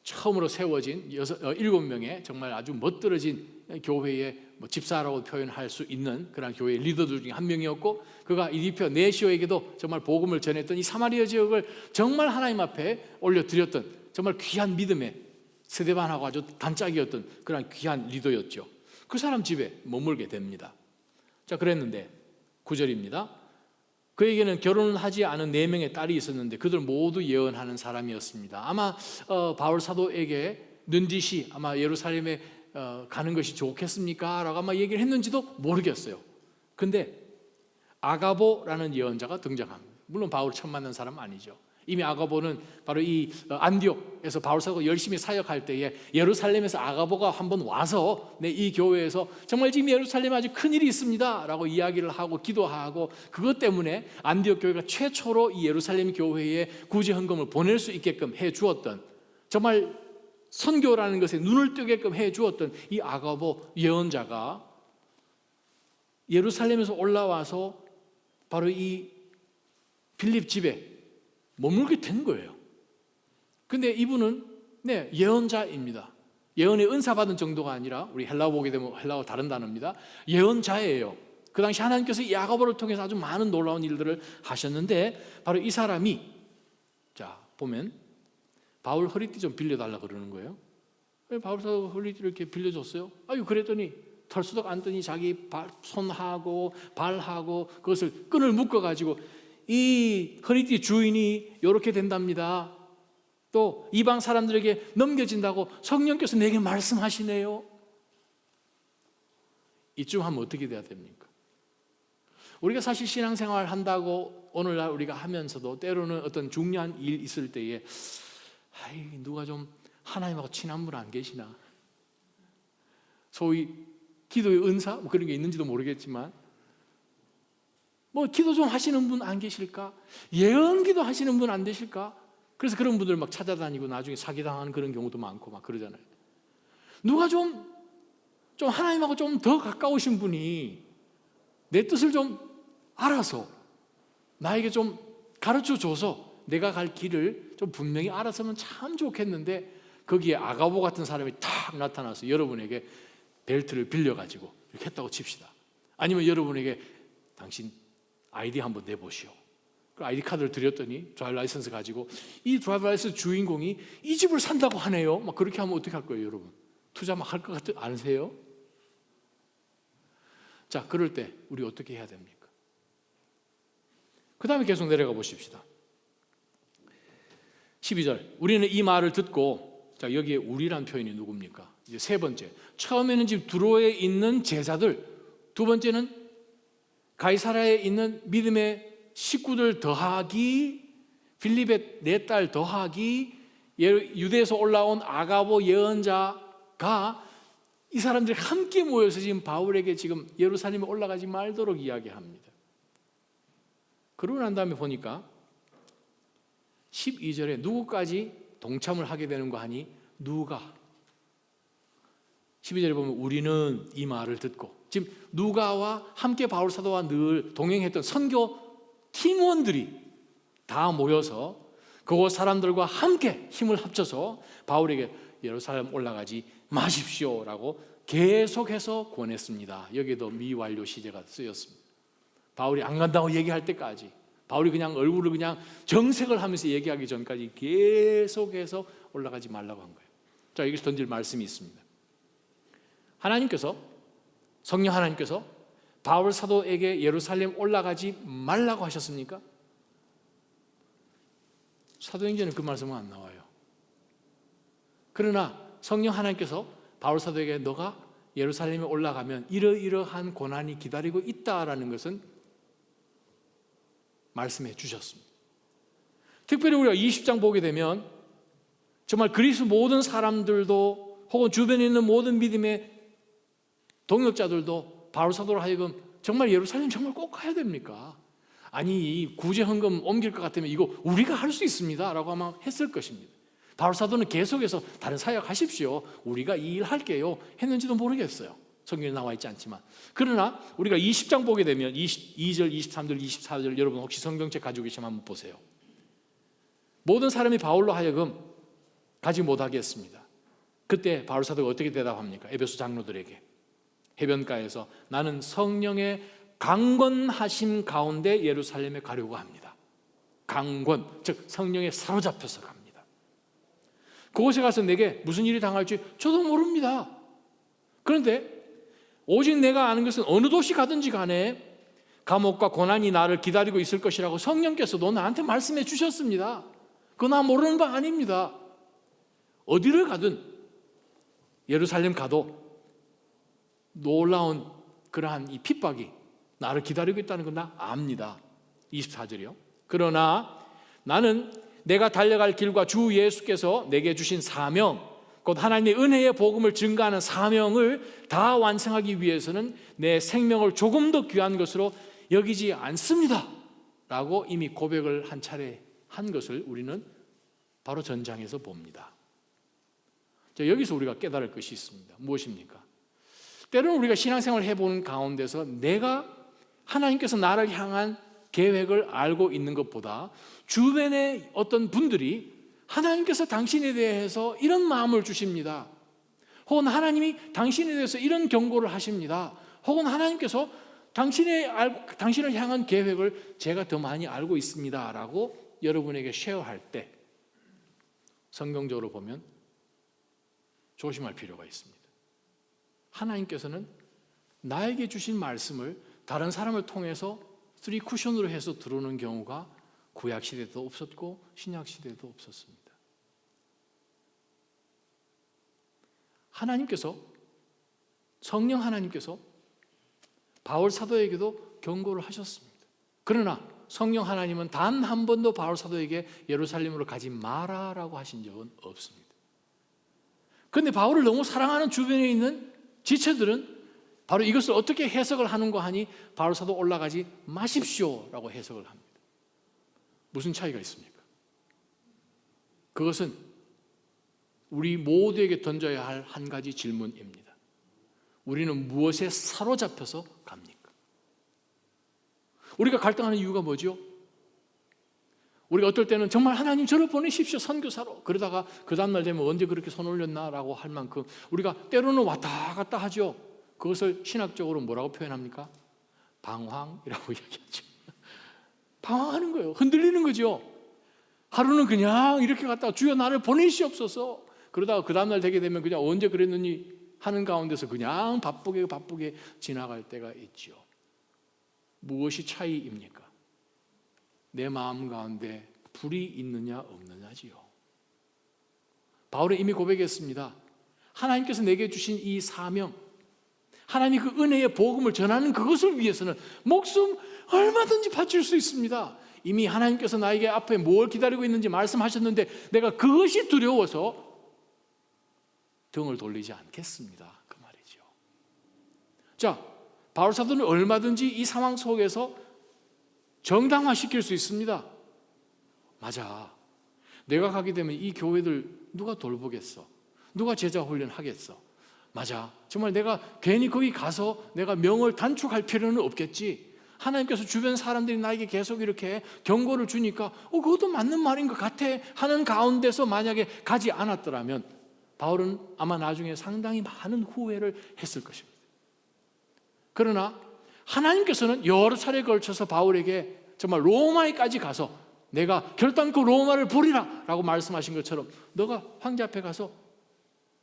처음으로 세워진 7명의 정말 아주 멋들어진 교회의 집사라고 표현할 수 있는 그런 교회 리더들 중에 한 명이었고, 그가 이디표 네시오에게도 정말 복음을 전했던 이 사마리아 지역을 정말 하나님 앞에 올려드렸던 정말 귀한 믿음의 스데반하고 아주 단짝이었던 그런 귀한 리더였죠. 그 사람 집에 머물게 됩니다. 자, 그랬는데 9절입니다. 그에게는 결혼을 하지 않은 4명의 딸이 있었는데 그들 모두 예언하는 사람이었습니다. 아마 바울 사도에게 눈짓이 아마 예루살렘에 가는 것이 좋겠습니까? 라고 아마 얘기를 했는지도 모르겠어요. 근데 아가보라는 예언자가 등장합니다. 물론 바울을 처음 만난 사람은 아니죠. 이미 아가보는 바로 이 안디옥에서 바울 사도가 열심히 사역할 때에 예루살렘에서 아가보가 한번 와서 이 교회에서 정말 지금 예루살렘에 아주 큰일이 있습니다 라고 이야기를 하고 기도하고, 그것 때문에 안디옥 교회가 최초로 이 예루살렘 교회에 구제 헌금을 보낼 수 있게끔 해 주었던, 정말 선교라는 것에 눈을 뜨게끔 해 주었던 이 아가보 예언자가 예루살렘에서 올라와서 바로 이 빌립 집에 머물게 된 거예요. 근데 이분은 예언자입니다. 예언의 은사 받은 정도가 아니라, 우리 헬라어 보게 되면 헬라어 다른 단어입니다. 예언자예요. 그 당시 하나님께서 이 아가보를 통해서 아주 많은 놀라운 일들을 하셨는데, 바로 이 사람이, 자 보면 바울 허리띠 좀 빌려달라 그러는 거예요. 왜 바울 사도 허리띠를 이렇게 빌려줬어요? 아유, 그랬더니 털수덕 안더니 자기 손하고 발하고 그것을 끈을 묶어가지고 이 허리띠 주인이 이렇게 된답니다. 또 이방 사람들에게 넘겨진다고 성령께서 내게 말씀하시네요. 이쯤 하면 어떻게 돼야 됩니까? 우리가 사실 신앙생활 한다고 오늘날 우리가 하면서도 때로는 어떤 중요한 일 있을 때에 누가 좀 하나님하고 친한 분 안 계시나, 소위 기도의 은사 뭐 그런 게 있는지도 모르겠지만 기도 좀 하시는 분 안 계실까? 예언 기도 하시는 분 안 되실까? 그래서 그런 분들 막 찾아다니고 나중에 사기당하는 그런 경우도 많고 막 그러잖아요. 누가 좀 하나님하고 좀 더 가까우신 분이 내 뜻을 좀 알아서 나에게 좀 가르쳐 줘서 내가 갈 길을 좀 분명히 알았으면 참 좋겠는데, 거기에 아가보 같은 사람이 탁 나타나서 여러분에게 벨트를 빌려가지고 이렇게 했다고 칩시다. 아니면 여러분에게 당신 아이디 한번 내보시오. 그 아이디 카드를 드렸더니 드라이브 라이선스 가지고 이 드라이브 라이선스 주인공이 이 집을 산다고 하네요. 막 그렇게 하면 어떻게 할 거예요, 여러분? 투자 막 할 것 같지 않으세요? 자, 그럴 때 우리 어떻게 해야 됩니까? 그 다음에 계속 내려가 보십시다. 12절, 우리는 이 말을 듣고, 자 여기에 우리란 표현이 누굽니까? 이제 세 번째, 처음에는 지금 두로에 있는 제자들, 두 번째는 가이사라에 있는 믿음의 식구들 더하기 필립의 4딸 더하기 유대에서 올라온 아가보 예언자가, 이 사람들이 함께 모여서 지금 바울에게 지금 예루살렘에 올라가지 말도록 이야기합니다. 그러고 난 다음에 보니까 12절에 누구까지 동참을 하게 되는 거 하니, 누가, 12절에 보면 우리는 이 말을 듣고, 지금 누가와 함께 바울 사도와 늘 동행했던 선교 팀원들이 다 모여서 그곳 사람들과 함께 힘을 합쳐서 바울에게 예루살렘 올라가지 마십시오라고 계속해서 권했습니다. 여기에도 미완료 시제가 쓰였습니다. 바울이 안 간다고 얘기할 때까지, 바울이 그냥 얼굴을 그냥 정색을 하면서 얘기하기 전까지 계속해서 올라가지 말라고 한 거예요. 자, 여기서 던질 말씀이 있습니다. 성령 하나님께서 바울 사도에게 예루살렘 올라가지 말라고 하셨습니까? 사도행전에 그 말씀은 안 나와요. 그러나 성령 하나님께서 바울 사도에게 너가 예루살렘에 올라가면 이러이러한 고난이 기다리고 있다라는 것은 말씀해 주셨습니다. 특별히 우리가 20장 보게 되면 정말 그리스 모든 사람들도 혹은 주변에 있는 모든 믿음의 동역자들도 바울 사도로 하여금 정말 예루살렘 정말 꼭 가야 됩니까? 아니, 이 구제 헌금 옮길 것 같으면 이거 우리가 할 수 있습니다 라고 아마 했을 것입니다. 바울 사도는 계속해서 다른 사역 하십시오, 우리가 이 일 할게요 했는지도 모르겠어요. 성경에 나와 있지 않지만. 그러나 우리가 20장 보게 되면 22절, 23절, 24절 여러분 혹시 성경책 가지고 계시면 한번 보세요. 모든 사람이 바울로 하여금 가지 못하게 했습니다. 그때 바울 사도가 어떻게 대답합니까? 에베소 장로들에게 해변가에서 나는 성령의 강권하심 가운데 예루살렘에 가려고 합니다. 강권, 즉 성령에 사로잡혀서 갑니다. 그곳에 가서 내게 무슨 일이 당할지 저도 모릅니다. 그런데 오직 내가 아는 것은 어느 도시 가든지 간에 감옥과 고난이 나를 기다리고 있을 것이라고 성령께서도 나한테 말씀해 주셨습니다. 그거 나 모르는 바 아닙니다. 어디를 가든 예루살렘 가도 놀라운 그러한 이 핍박이 나를 기다리고 있다는 건 나 압니다. 24절이요. 그러나 나는 내가 달려갈 길과 주 예수께서 내게 주신 사명, 곧 하나님의 은혜의 복음을 증거하는 사명을 다 완성하기 위해서는 내 생명을 조금 더 귀한 것으로 여기지 않습니다 라고 이미 고백을 한 차례 한 것을 우리는 바로 전장에서 봅니다. 자, 여기서 우리가 깨달을 것이 있습니다. 무엇입니까? 때로는 우리가 신앙생활을 해보는 가운데서 내가 하나님께서 나를 향한 계획을 알고 있는 것보다 주변의 어떤 분들이 하나님께서 당신에 대해서 이런 마음을 주십니다. 혹은 하나님이 당신에 대해서 이런 경고를 하십니다. 혹은 하나님께서 당신을 향한 계획을 제가 더 많이 알고 있습니다 라고 여러분에게 쉐어할 때 성경적으로 보면 조심할 필요가 있습니다. 하나님께서는 나에게 주신 말씀을 다른 사람을 통해서 쓰리 쿠션으로 해서 들어오는 경우가 구약시대도 없었고 신약시대도 없었습니다. 하나님께서, 성령 하나님께서 바울 사도에게도 경고를 하셨습니다. 그러나 성령 하나님은 단 한 번도 바울 사도에게 예루살렘으로 가지 마라라고 하신 적은 없습니다. 그런데 바울을 너무 사랑하는 주변에 있는 지체들은 바로 이것을 어떻게 해석을 하는가 하니 바울 사도 올라가지 마십시오라고 해석을 합니다. 무슨 차이가 있습니까? 그것은 우리 모두에게 던져야 할 한 가지 질문입니다. 우리는 무엇에 사로잡혀서 갑니까? 우리가 갈등하는 이유가 뭐죠? 우리가 어떨 때는 정말 하나님 저를 보내십시오 선교사로, 그러다가 그 다음날 되면 언제 그렇게 손 올렸나라고 할 만큼 우리가 때로는 왔다 갔다 하죠. 그것을 신학적으로 뭐라고 표현합니까? 방황이라고 얘기하죠. 방황하는 거예요. 흔들리는 거죠. 하루는 그냥 이렇게 갔다가 주여 나를 보내시옵소서, 그러다가 그 다음날 되게 되면 그냥 언제 그랬느니 하는 가운데서 그냥 바쁘게 지나갈 때가 있죠. 무엇이 차이입니까? 내 마음 가운데 불이 있느냐 없느냐지요. 바울은 이미 고백했습니다. 하나님께서 내게 주신 이 사명, 하나님이 그 은혜의 복음을 전하는 그것을 위해서는 목숨 얼마든지 바칠 수 있습니다. 이미 하나님께서 나에게 앞에 뭘 기다리고 있는지 말씀하셨는데 내가 그것이 두려워서 등을 돌리지 않겠습니다. 그 말이죠. 자, 바울 사도는 얼마든지 이 상황 속에서 정당화시킬 수 있습니다. 맞아, 내가 가게 되면 이 교회들 누가 돌보겠어? 누가 제자 훈련하겠어? 맞아, 정말 내가 괜히 거기 가서 내가 명을 단축할 필요는 없겠지. 하나님께서 주변 사람들이 나에게 계속 이렇게 경고를 주니까 그것도 맞는 말인 것 같아 하는 가운데서 만약에 가지 않았더라면 바울은 아마 나중에 상당히 많은 후회를 했을 것입니다. 그러나 하나님께서는 여러 차례에 걸쳐서 바울에게 정말 로마에까지 가서 내가 결단코 로마를 버리라 라고 말씀하신 것처럼 너가 황제 앞에 가서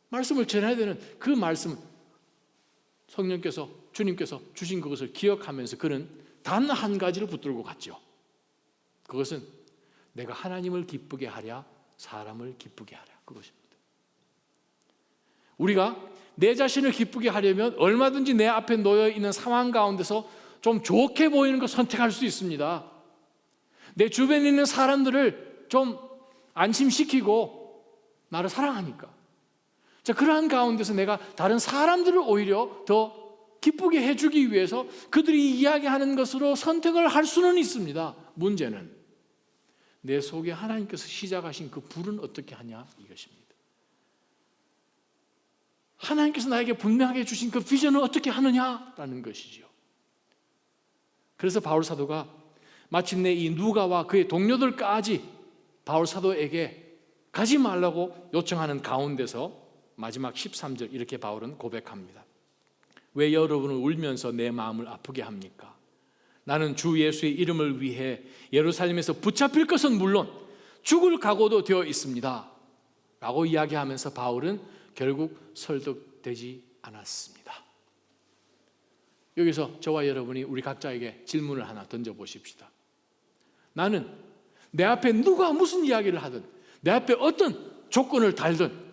말씀을 전해야 되는 그 말씀, 성령께서, 주님께서 주신 그것을 기억하면서 그는 단 한 가지를 붙들고 갔죠. 그것은 내가 하나님을 기쁘게 하랴 사람을 기쁘게 하랴, 그것입니다. 우리가 내 자신을 기쁘게 하려면 얼마든지 내 앞에 놓여 있는 상황 가운데서 좀 좋게 보이는 걸 선택할 수 있습니다. 내 주변에 있는 사람들을 좀 안심시키고 나를 사랑하니까, 자, 그러한 가운데서 내가 다른 사람들을 오히려 더 기쁘게 해주기 위해서 그들이 이야기하는 것으로 선택을 할 수는 있습니다. 문제는 내 속에 하나님께서 시작하신 그 불은 어떻게 하냐 이것입니다. 하나님께서 나에게 분명하게 주신 그 비전을 어떻게 하느냐라는 것이죠. 그래서 바울 사도가 마침내 이 누가와 그의 동료들까지 바울 사도에게 가지 말라고 요청하는 가운데서 마지막 13절 이렇게 바울은 고백합니다. 왜 여러분은 울면서 내 마음을 아프게 합니까? 나는 주 예수의 이름을 위해 예루살렘에서 붙잡힐 것은 물론 죽을 각오도 되어 있습니다 라고 이야기하면서 바울은 결국 설득되지 않았습니다. 여기서 저와 여러분이 우리 각자에게 질문을 하나 던져보십시다. 나는 내 앞에 누가 무슨 이야기를 하든, 내 앞에 어떤 조건을 달든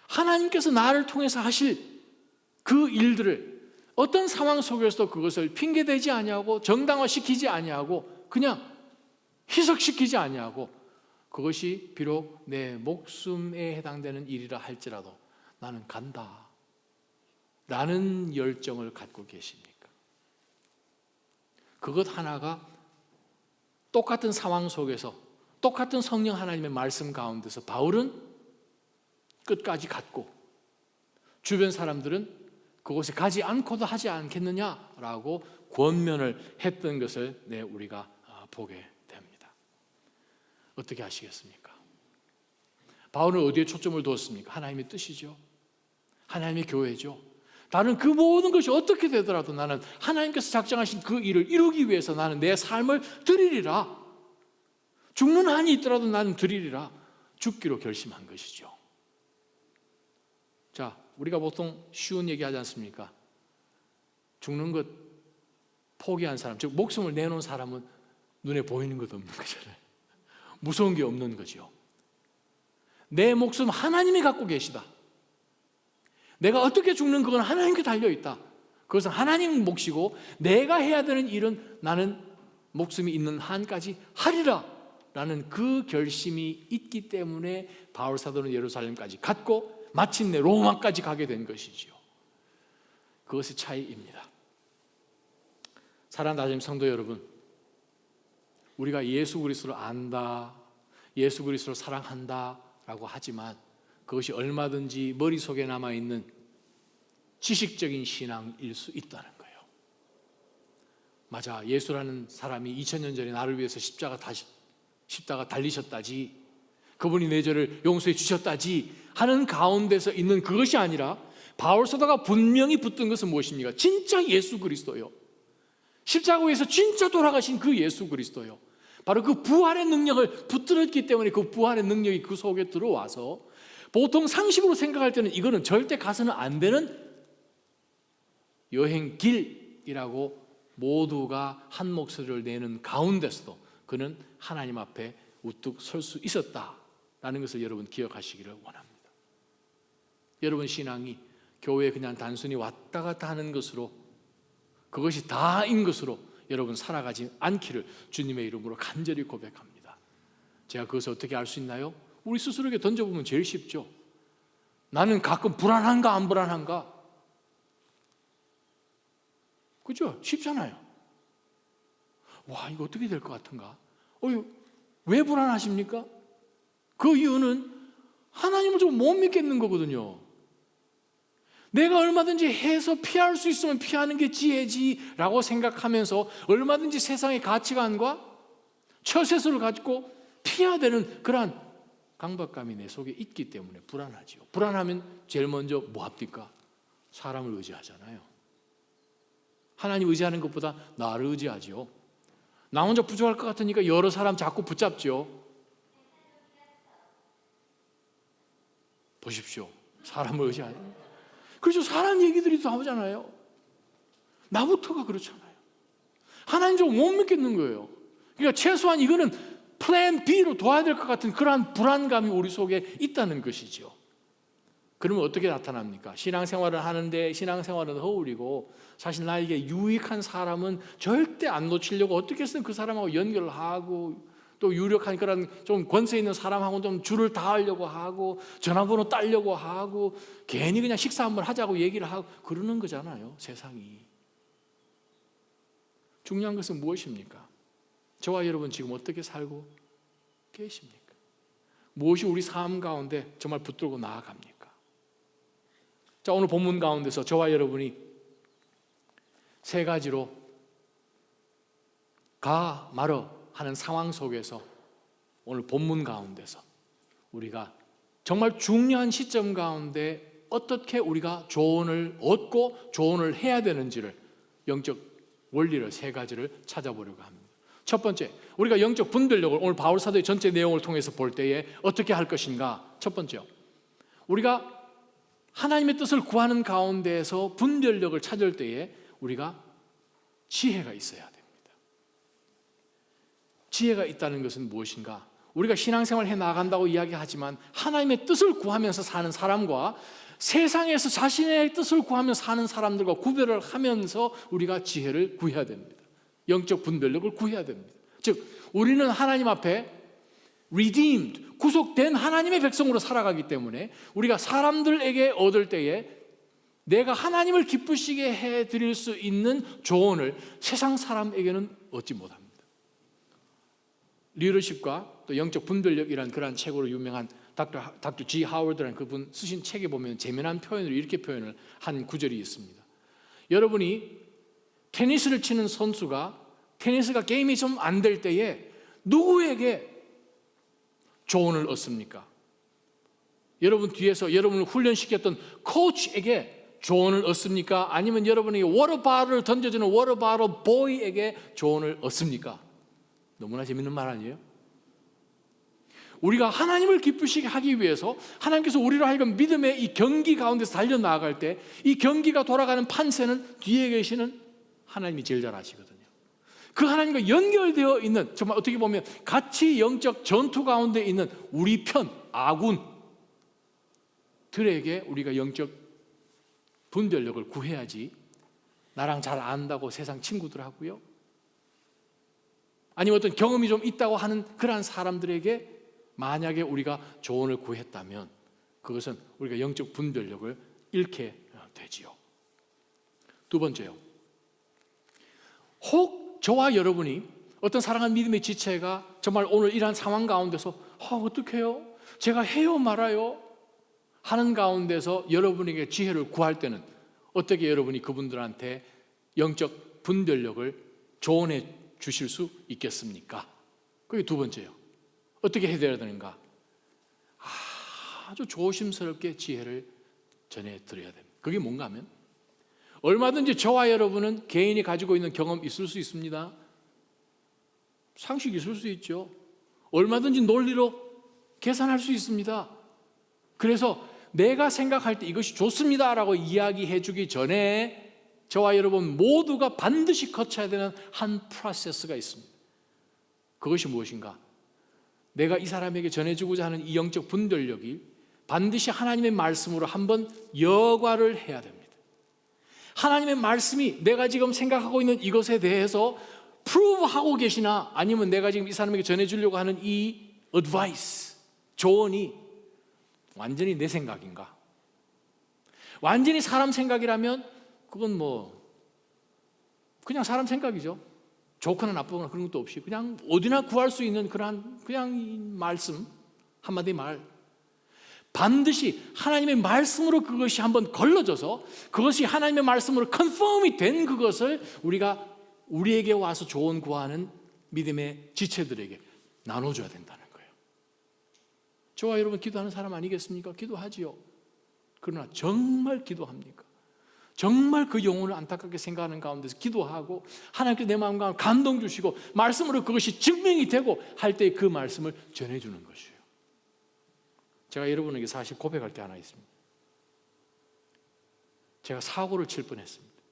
하나님께서 나를 통해서 하실 그 일들을 어떤 상황 속에서도 그것을 핑계대지 아니하고 정당화시키지 아니하고 그냥 희석시키지 아니하고 그것이 비록 내 목숨에 해당되는 일이라 할지라도 나는 간다 라는 열정을 갖고 계십니까? 그것 하나가 똑같은 상황 속에서 똑같은 성령 하나님의 말씀 가운데서 바울은 끝까지 갔고 주변 사람들은 그곳에 가지 않고도 하지 않겠느냐라고 권면을 했던 것을 우리가 보게 됩니다. 어떻게 하시겠습니까? 바울은 어디에 초점을 두었습니까? 하나님의 뜻이죠. 하나님의 교회죠. 나는 그 모든 것이 어떻게 되더라도 나는 하나님께서 작정하신 그 일을 이루기 위해서 나는 내 삶을 드리리라. 죽는 한이 있더라도 나는 드리리라. 죽기로 결심한 것이죠. 자, 우리가 보통 쉬운 얘기 하지 않습니까? 죽는 것 포기한 사람, 즉 목숨을 내놓은 사람은 눈에 보이는 것 없는 거잖아요. 무서운 게 없는 거죠. 내 목숨 하나님이 갖고 계시다. 내가 어떻게 죽는 그건 하나님께 달려있다. 그것은 하나님 몫이고 내가 해야 되는 일은 나는 목숨이 있는 한까지 하리라 라는 그 결심이 있기 때문에 바울 사도는 예루살렘까지 갔고 마침내 로마까지 가게 된 것이지요. 그것의 차이입니다. 사랑하는 하나님 성도 여러분, 우리가 예수 그리스도를 안다, 예수 그리스도를 사랑한다 라고 하지만 그것이 얼마든지 머릿속에 남아있는 지식적인 신앙일 수 있다는 거예요. 맞아, 예수라는 사람이 2000년 전에 나를 위해서 십자가 달리셨다지, 그분이 내 죄를 용서해 주셨다지 하는 가운데서 있는 그것이 아니라 바울 사도가 분명히 붙든 것은 무엇입니까? 진짜 예수 그리스도요. 십자가 위에서 진짜 돌아가신 그 예수 그리스도요. 바로 그 부활의 능력을 붙들었기 때문에 그 부활의 능력이 그 속에 들어와서 보통 상식으로 생각할 때는 이거는 절대 가서는 안 되는 여행길이라고 모두가 한 목소리를 내는 가운데서도 그는 하나님 앞에 우뚝 설 수 있었다라는 것을 여러분 기억하시기를 원합니다. 여러분 신앙이 교회에 그냥 단순히 왔다 갔다 하는 것으로, 그것이 다인 것으로 여러분 살아가지 않기를 주님의 이름으로 간절히 고백합니다. 제가 그것을 어떻게 알 수 있나요? 우리 스스로에게 던져보면 제일 쉽죠. 나는 가끔 불안한가 안 불안한가? 그죠? 쉽잖아요. 와, 이거 어떻게 될 것 같은가? 왜 불안하십니까? 그 이유는 하나님을 좀 못 믿겠는 거거든요. 내가 얼마든지 해서 피할 수 있으면 피하는 게 지혜지라고 생각하면서 얼마든지 세상의 가치관과 처세술을 가지고 피해야 되는 그러한 강박감이 내 속에 있기 때문에 불안하지요. 불안하면 제일 먼저 뭐 합니까? 사람을 의지하잖아요. 하나님 의지하는 것보다 나를 의지하지요. 나 혼자 부족할 것 같으니까 여러 사람 자꾸 붙잡죠. 보십시오. 사람을 의지하는. 그렇죠. 사람 얘기들이 나오잖아요. 나부터가 그렇잖아요. 하나님 좀 못 믿겠는 거예요. 그러니까 최소한 이거는 플랜 B로 둬야 될 것 같은 그러한 불안감이 우리 속에 있다는 것이죠. 그러면 어떻게 나타납니까? 신앙생활을 하는데 신앙생활은 허울이고 사실 나에게 유익한 사람은 절대 안 놓치려고 어떻게든 그 사람하고 연결을 하고 또 유력한 그런 좀 권세 있는 사람하고 좀 줄을 다하려고 하고 전화번호 따려고 하고 괜히 그냥 식사 한번 하자고 얘기를 하고 그러는 거잖아요. 세상이. 중요한 것은 무엇입니까? 저와 여러분 지금 어떻게 살고 계십니까? 무엇이 우리 삶 가운데 정말 붙들고 나아갑니까? 자, 오늘 본문 가운데서 저와 여러분이 세 가지로 가 말어 하는 상황 속에서 오늘 본문 가운데서 우리가 정말 중요한 시점 가운데 어떻게 우리가 조언을 얻고 조언을 해야 되는지를 영적 원리를 세 가지를 찾아보려고 합니다. 첫 번째, 우리가 영적 분별력을 오늘 바울 사도의 전체 내용을 통해서 볼 때에 어떻게 할 것인가? 첫 번째요, 우리가 하나님의 뜻을 구하는 가운데에서 분별력을 찾을 때에 우리가 지혜가 있어야 됩니다. 지혜가 있다는 것은 무엇인가? 우리가 신앙생활 해 나간다고 이야기하지만 하나님의 뜻을 구하면서 사는 사람과 세상에서 자신의 뜻을 구하며 사는 사람들과 구별을 하면서 우리가 지혜를 구해야 됩니다. 영적 분별력을 구해야 됩니다. 즉 우리는 하나님 앞에 redeemed, 구속된 하나님의 백성으로 살아가기 때문에 우리가 사람들에게 얻을 때에 내가 하나님을 기쁘시게 해드릴 수 있는 조언을 세상 사람에게는 얻지 못합니다. 리더십과 또 영적 분별력이라는 그러한 책으로 유명한 닥터 G. 하워드라는 그분 쓰신 책에 보면 재미난 표현으로 이렇게 표현을 한 구절이 있습니다. 여러분이 테니스를 치는 선수가 테니스가 게임이 좀 안 될 때에 누구에게 조언을 얻습니까? 여러분 뒤에서 여러분을 훈련시켰던 코치에게 조언을 얻습니까? 아니면 여러분이 워터바틀을 던져주는 워터바틀 보이에게 조언을 얻습니까? 너무나 재밌는 말 아니에요? 우리가 하나님을 기쁘시게 하기 위해서 하나님께서 우리로 하여금 믿음의 이 경기 가운데서 달려나갈 때 이 경기가 돌아가는 판세는 뒤에 계시는 하나님이 제일 잘 아시거든요. 그 하나님과 연결되어 있는, 정말 어떻게 보면 같이 영적 전투 가운데 있는 우리 편, 아군들에게 우리가 영적 분별력을 구해야지 나랑 잘 안다고 세상 친구들하고요, 아니면 어떤 경험이 좀 있다고 하는 그러한 사람들에게 만약에 우리가 조언을 구했다면 그것은 우리가 영적 분별력을 잃게 되지요. 두 번째요, 혹 저와 여러분이 어떤 사랑하는 믿음의 지체가 정말 오늘 이러한 상황 가운데서 어떡해요? 제가 해요 말아요? 하는 가운데서 여러분에게 지혜를 구할 때는 어떻게 여러분이 그분들한테 영적 분별력을 조언해 주실 수 있겠습니까? 그게 두 번째요. 어떻게 해야 되는가? 아주 조심스럽게 지혜를 전해드려야 됩니다. 그게 뭔가 하면 얼마든지 저와 여러분은 개인이 가지고 있는 경험 있을 수 있습니다. 상식이 있을 수 있죠. 얼마든지 논리로 계산할 수 있습니다. 그래서 내가 생각할 때 이것이 좋습니다라고 이야기해 주기 전에 저와 여러분 모두가 반드시 거쳐야 되는 한 프로세스가 있습니다. 그것이 무엇인가? 내가 이 사람에게 전해주고자 하는 이 영적 분별력이 반드시 하나님의 말씀으로 한번 여과를 해야 됩니다. 하나님의 말씀이 내가 지금 생각하고 있는 이것에 대해서 프루브하고 계시나, 아니면 내가 지금 이 사람에게 전해주려고 하는 이 어드바이스, 조언이 완전히 내 생각인가? 완전히 사람 생각이라면 그건 그냥 사람 생각이죠. 좋거나 나쁘거나 그런 것도 없이 그냥 어디나 구할 수 있는 그냥 이 말씀, 한마디 말, 반드시 하나님의 말씀으로 그것이 한번 걸러져서 그것이 하나님의 말씀으로 컨펌이 된 그것을 우리가 우리에게 와서 조언 구하는 믿음의 지체들에게 나눠줘야 된다는 거예요. 저와 여러분 기도하는 사람 아니겠습니까? 기도하지요. 그러나 정말 기도합니까? 정말 그 영혼을 안타깝게 생각하는 가운데서 기도하고 하나님께 내 마음과 감동 주시고 말씀으로 그것이 증명이 되고 할 때 그 말씀을 전해주는 것이에요. 제가 여러분에게 사실 고백할 게 하나 있습니다. 제가 사고를 칠 뻔했습니다.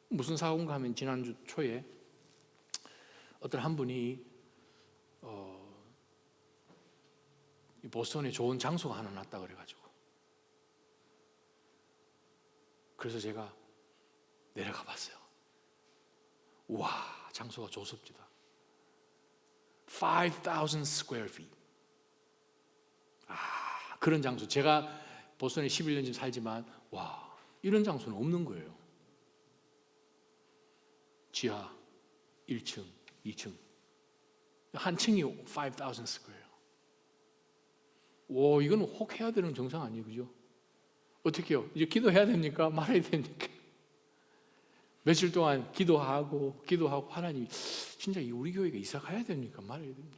무슨 사고인가 하면 지난주 초에 어떤 한 분이 보스턴에 좋은 장소가 하나 났다 그래가지고, 그래서 제가 내려가 봤어요. 우와, 장소가 좋습니다. 5,000 square feet. 그런 장소, 제가 보스턴에 11년쯤 살지만 와, 이런 장소는 없는 거예요. 지하 1층, 2층, 한 층이 5,000 square. 오, 이건 혹 해야 되는 정상 아니에요, 그죠? 어떻게 해요? 이제 기도해야 됩니까? 말해야 됩니까? 며칠 동안 기도하고 하나님, 진짜 우리 교회가 이사 가야 됩니까? 말해야 됩니까?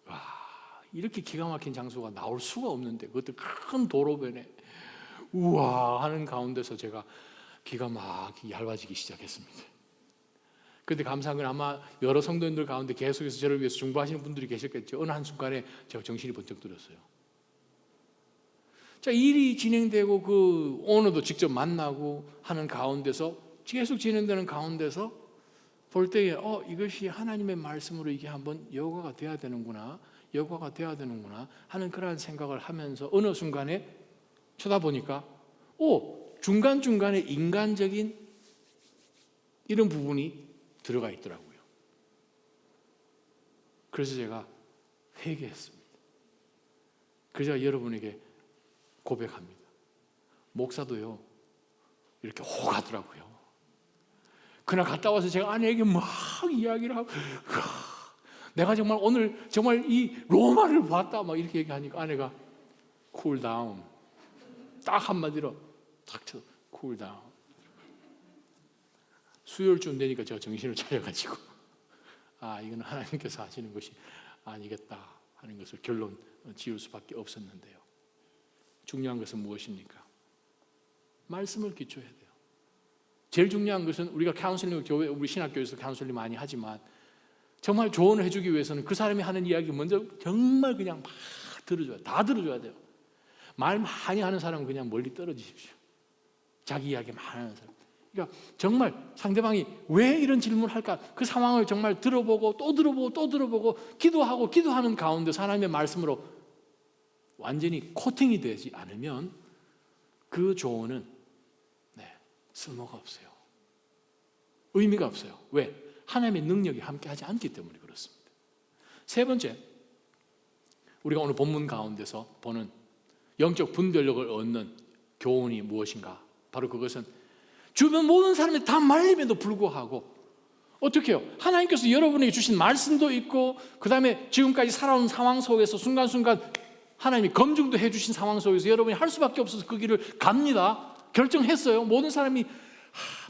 와, 이렇게 기가 막힌 장소가 나올 수가 없는데, 그것도 큰 도로변에 우와 하는 가운데서 제가 기가 막 얇아지기 시작했습니다. 그런데 감사한 건 아마 여러 성도님들 가운데 계속해서 저를 위해서 중보하시는 분들이 계셨겠죠. 어느 한순간에 제가 정신이 번쩍 들었어요. 자, 일이 진행되고 그 오너도 직접 만나고 하는 가운데서 계속 진행되는 가운데서 볼 때에 이것이 하나님의 말씀으로 이게 한번 여과가 돼야 되는구나, 여과가 돼야 되는구나 하는 그러한 생각을 하면서 어느 순간에 쳐다보니까 중간중간에 인간적인 이런 부분이 들어가 있더라고요. 그래서 제가 회개했습니다. 그래서 제가 여러분에게 고백합니다. 목사도요 이렇게 호가더라고요. 그날 갔다 와서 제가 아내에게 막 이야기를 하고 내가 정말 오늘 정말 이 로마를 봤다 막 이렇게 얘기하니까 아내가 쿨다운, 딱 한마디로 딱 쳐서 쿨다운. 수요일쯤 되니까 제가 정신을 차려가지고 이건 하나님께서 하시는 것이 아니겠다 하는 것을 결론 지을 수밖에 없었는데요. 중요한 것은 무엇입니까? 말씀을 기초해야 돼요. 제일 중요한 것은 우리가 카운슬링을 교회, 우리 신학교에서 카운슬링 많이 하지만 정말 조언을 해주기 위해서는 그 사람이 하는 이야기 먼저 정말 그냥 막 들어줘야, 다 들어줘야 돼요. 말 많이 하는 사람은 그냥 멀리 떨어지십시오. 자기 이야기 많이 하는 사람. 그러니까 정말 상대방이 왜 이런 질문을 할까? 그 상황을 정말 들어보고 또 들어보고 또 들어보고 기도하고 기도하는 가운데 하나님의 말씀으로 완전히 코팅이 되지 않으면 그 조언은 쓸모가 없어요. 의미가 없어요. 왜? 하나님의 능력이 함께하지 않기 때문에 그렇습니다. 세 번째, 우리가 오늘 본문 가운데서 보는 영적 분별력을 얻는 교훈이 무엇인가? 바로 그것은 주변 모든 사람이 다 말림에도 불구하고 어떻게 해요? 하나님께서 여러분에게 주신 말씀도 있고 그 다음에 지금까지 살아온 상황 속에서 순간순간 하나님이 검증도 해주신 상황 속에서 여러분이 할 수밖에 없어서 그 길을 갑니다. 결정했어요. 모든 사람이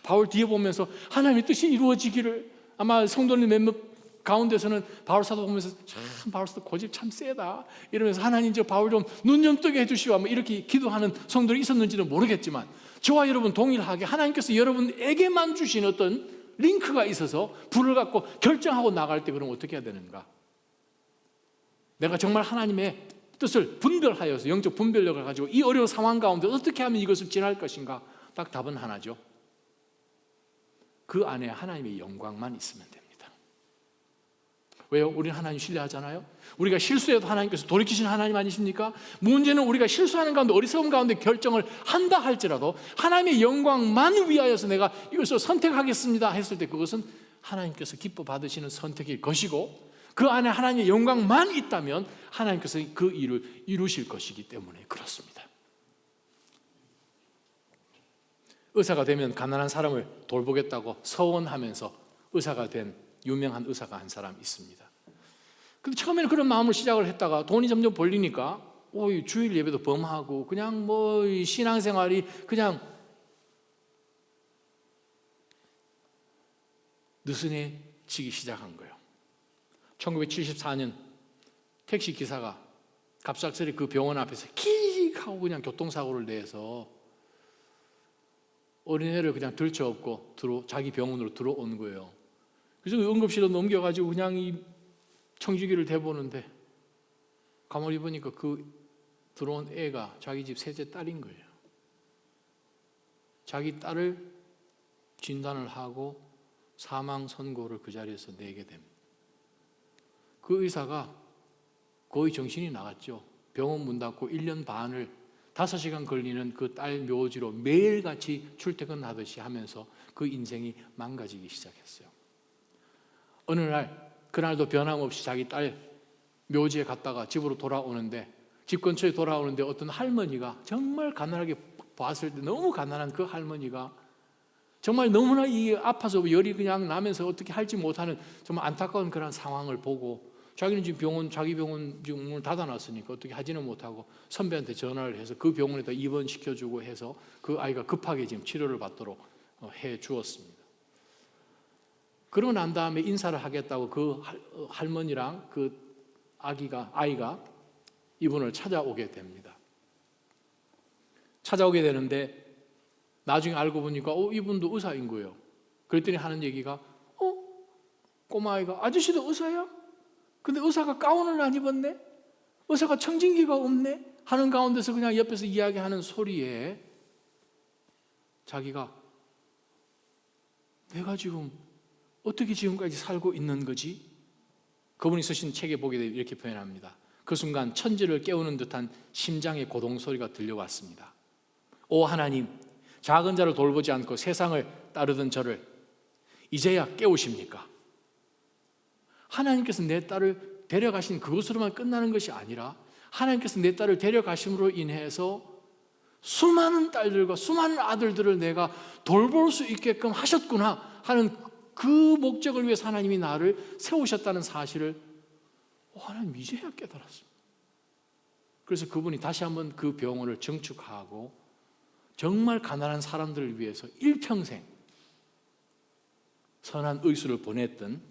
바울 뒤에 보면서 하나님의 뜻이 이루어지기를, 아마 성도님 몇몇 가운데서는 바울 사도 보면서 참 바울 사도 고집 참 세다 이러면서 하나님 저 바울 좀 눈 좀 뜨게 해주시오 뭐 이렇게 기도하는 성도들이 있었는지는 모르겠지만 저와 여러분 동일하게 하나님께서 여러분에게만 주신 어떤 링크가 있어서 불을 갖고 결정하고 나갈 때 그럼 어떻게 해야 되는가? 내가 정말 하나님의 뜻을 분별하여서 영적 분별력을 가지고 이 어려운 상황 가운데 어떻게 하면 이것을 지날 것인가? 딱 답은 하나죠. 그 안에 하나님의 영광만 있으면 됩니다. 왜요? 우리는 하나님 신뢰하잖아요. 우리가 실수해도 하나님께서 돌이키신 하나님 아니십니까? 문제는 우리가 실수하는 가운데 어리석음 가운데 결정을 한다 할지라도 하나님의 영광만 위하여서 내가 이것을 선택하겠습니다 했을 때 그것은 하나님께서 기뻐 받으시는 선택일 것이고 그 안에 하나님의 영광만 있다면 하나님께서 그 일을 이루실 것이기 때문에 그렇습니다. 의사가 되면 가난한 사람을 돌보겠다고 서원하면서 의사가 된 유명한 의사가 한 사람 있습니다. 근데 처음에는 그런 마음을 시작을 했다가 돈이 점점 벌리니까 주일 예배도 범하고 그냥 신앙생활이 그냥 느슨해지기 시작한 거예요. 1974년 택시 기사가 갑작스레 그 병원 앞에서 킥 하고 그냥 교통사고를 내서 어린애를 그냥 들쳐업고 자기 병원으로 들어온 거예요. 그래서 응급실로 넘겨가지고 그냥 이 청지기를 대보는데 가만히 보니까 그 들어온 애가 자기 집 셋째 딸인 거예요. 자기 딸을 진단을 하고 사망 선고를 그 자리에서 내게 됩니다. 그 의사가 거의 정신이 나갔죠. 병원 문 닫고 1년 반을 5시간 걸리는 그 딸 묘지로 매일같이 출퇴근하듯이 하면서 그 인생이 망가지기 시작했어요. 어느 날, 그날도 변함없이 자기 딸 묘지에 갔다가 집으로 돌아오는데 집 근처에 돌아오는데 어떤 할머니가 정말 가난하게 봤을 때 너무 가난한 그 할머니가 정말 너무나 이 아파서 열이 그냥 나면서 어떻게 할지 못하는 정말 안타까운 그런 상황을 보고 자기는 지금 자기 병원 지금 문을 닫아놨으니까 어떻게 하지는 못하고 선배한테 전화를 해서 그 병원에다 입원시켜주고 해서 그 아이가 급하게 지금 치료를 받도록 해 주었습니다. 그러고 난 다음에 인사를 하겠다고 그 할머니랑 그 아이가 이분을 찾아오게 됩니다. 찾아오게 되는데 나중에 알고 보니까 이분도 의사인 거예요. 그랬더니 하는 얘기가 꼬마아이가 아저씨도 의사야? 근데 의사가 가운을 안 입었네? 의사가 청진기가 없네? 하는 가운데서 그냥 옆에서 이야기하는 소리에 자기가 내가 지금 어떻게 지금까지 살고 있는 거지? 그분이 쓰신 책에 보게 되면 이렇게 표현합니다. 그 순간 천지를 깨우는 듯한 심장의 고동 소리가 들려왔습니다. 오 하나님, 작은 자를 돌보지 않고 세상을 따르던 저를 이제야 깨우십니까? 하나님께서 내 딸을 데려가신 그것으로만 끝나는 것이 아니라 하나님께서 내 딸을 데려가심으로 인해서 수많은 딸들과 수많은 아들들을 내가 돌볼 수 있게끔 하셨구나 하는 그 목적을 위해서 하나님이 나를 세우셨다는 사실을 하나님 이제야 깨달았습니다. 그래서 그분이 다시 한번 그 병원을 증축하고 정말 가난한 사람들을 위해서 일평생 선한 의술을 보냈던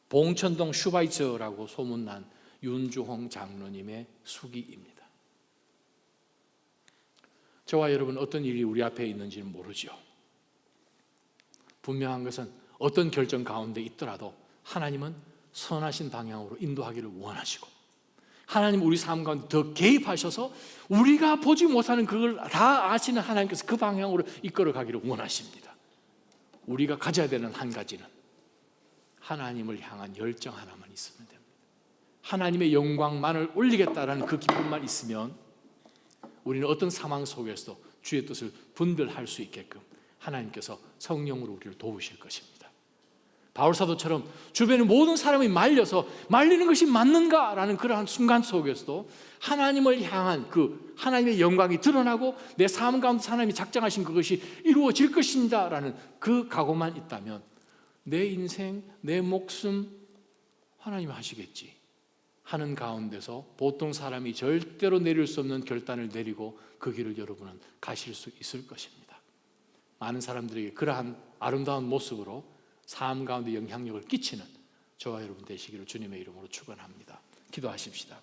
봉천동 슈바이처라고 소문난 윤주홍 장로님의 수기입니다. 저와 여러분 어떤 일이 우리 앞에 있는지는 모르죠. 분명한 것은 어떤 결정 가운데 있더라도 하나님은 선하신 방향으로 인도하기를 원하시고 하나님 우리 삶 가운데 더 개입하셔서 우리가 보지 못하는 그걸 다 아시는 하나님께서 그 방향으로 이끌어 가기를 원하십니다. 우리가 가져야 되는 한 가지는 하나님을 향한 열정 하나만 있으면 됩니다. 하나님의 영광만을 올리겠다라는 그 기쁨만 있으면 우리는 어떤 상황 속에서도 주의 뜻을 분별할 수 있게끔 하나님께서 성령으로 우리를 도우실 것입니다. 바울사도처럼 주변의 모든 사람이 말려서 말리는 것이 맞는가라는 그러한 순간 속에서도 하나님을 향한 그 하나님의 영광이 드러나고 내 삶 가운데 하나님이 작정하신 그것이 이루어질 것입니다라는 그 각오만 있다면 내 인생, 내 목숨 하나님이 하시겠지 하는 가운데서 보통 사람이 절대로 내릴 수 없는 결단을 내리고 그 길을 여러분은 가실 수 있을 것입니다. 많은 사람들에게 그러한 아름다운 모습으로 삶 가운데 영향력을 끼치는 저와 여러분 되시기를 주님의 이름으로 축원합니다. 기도하십시다.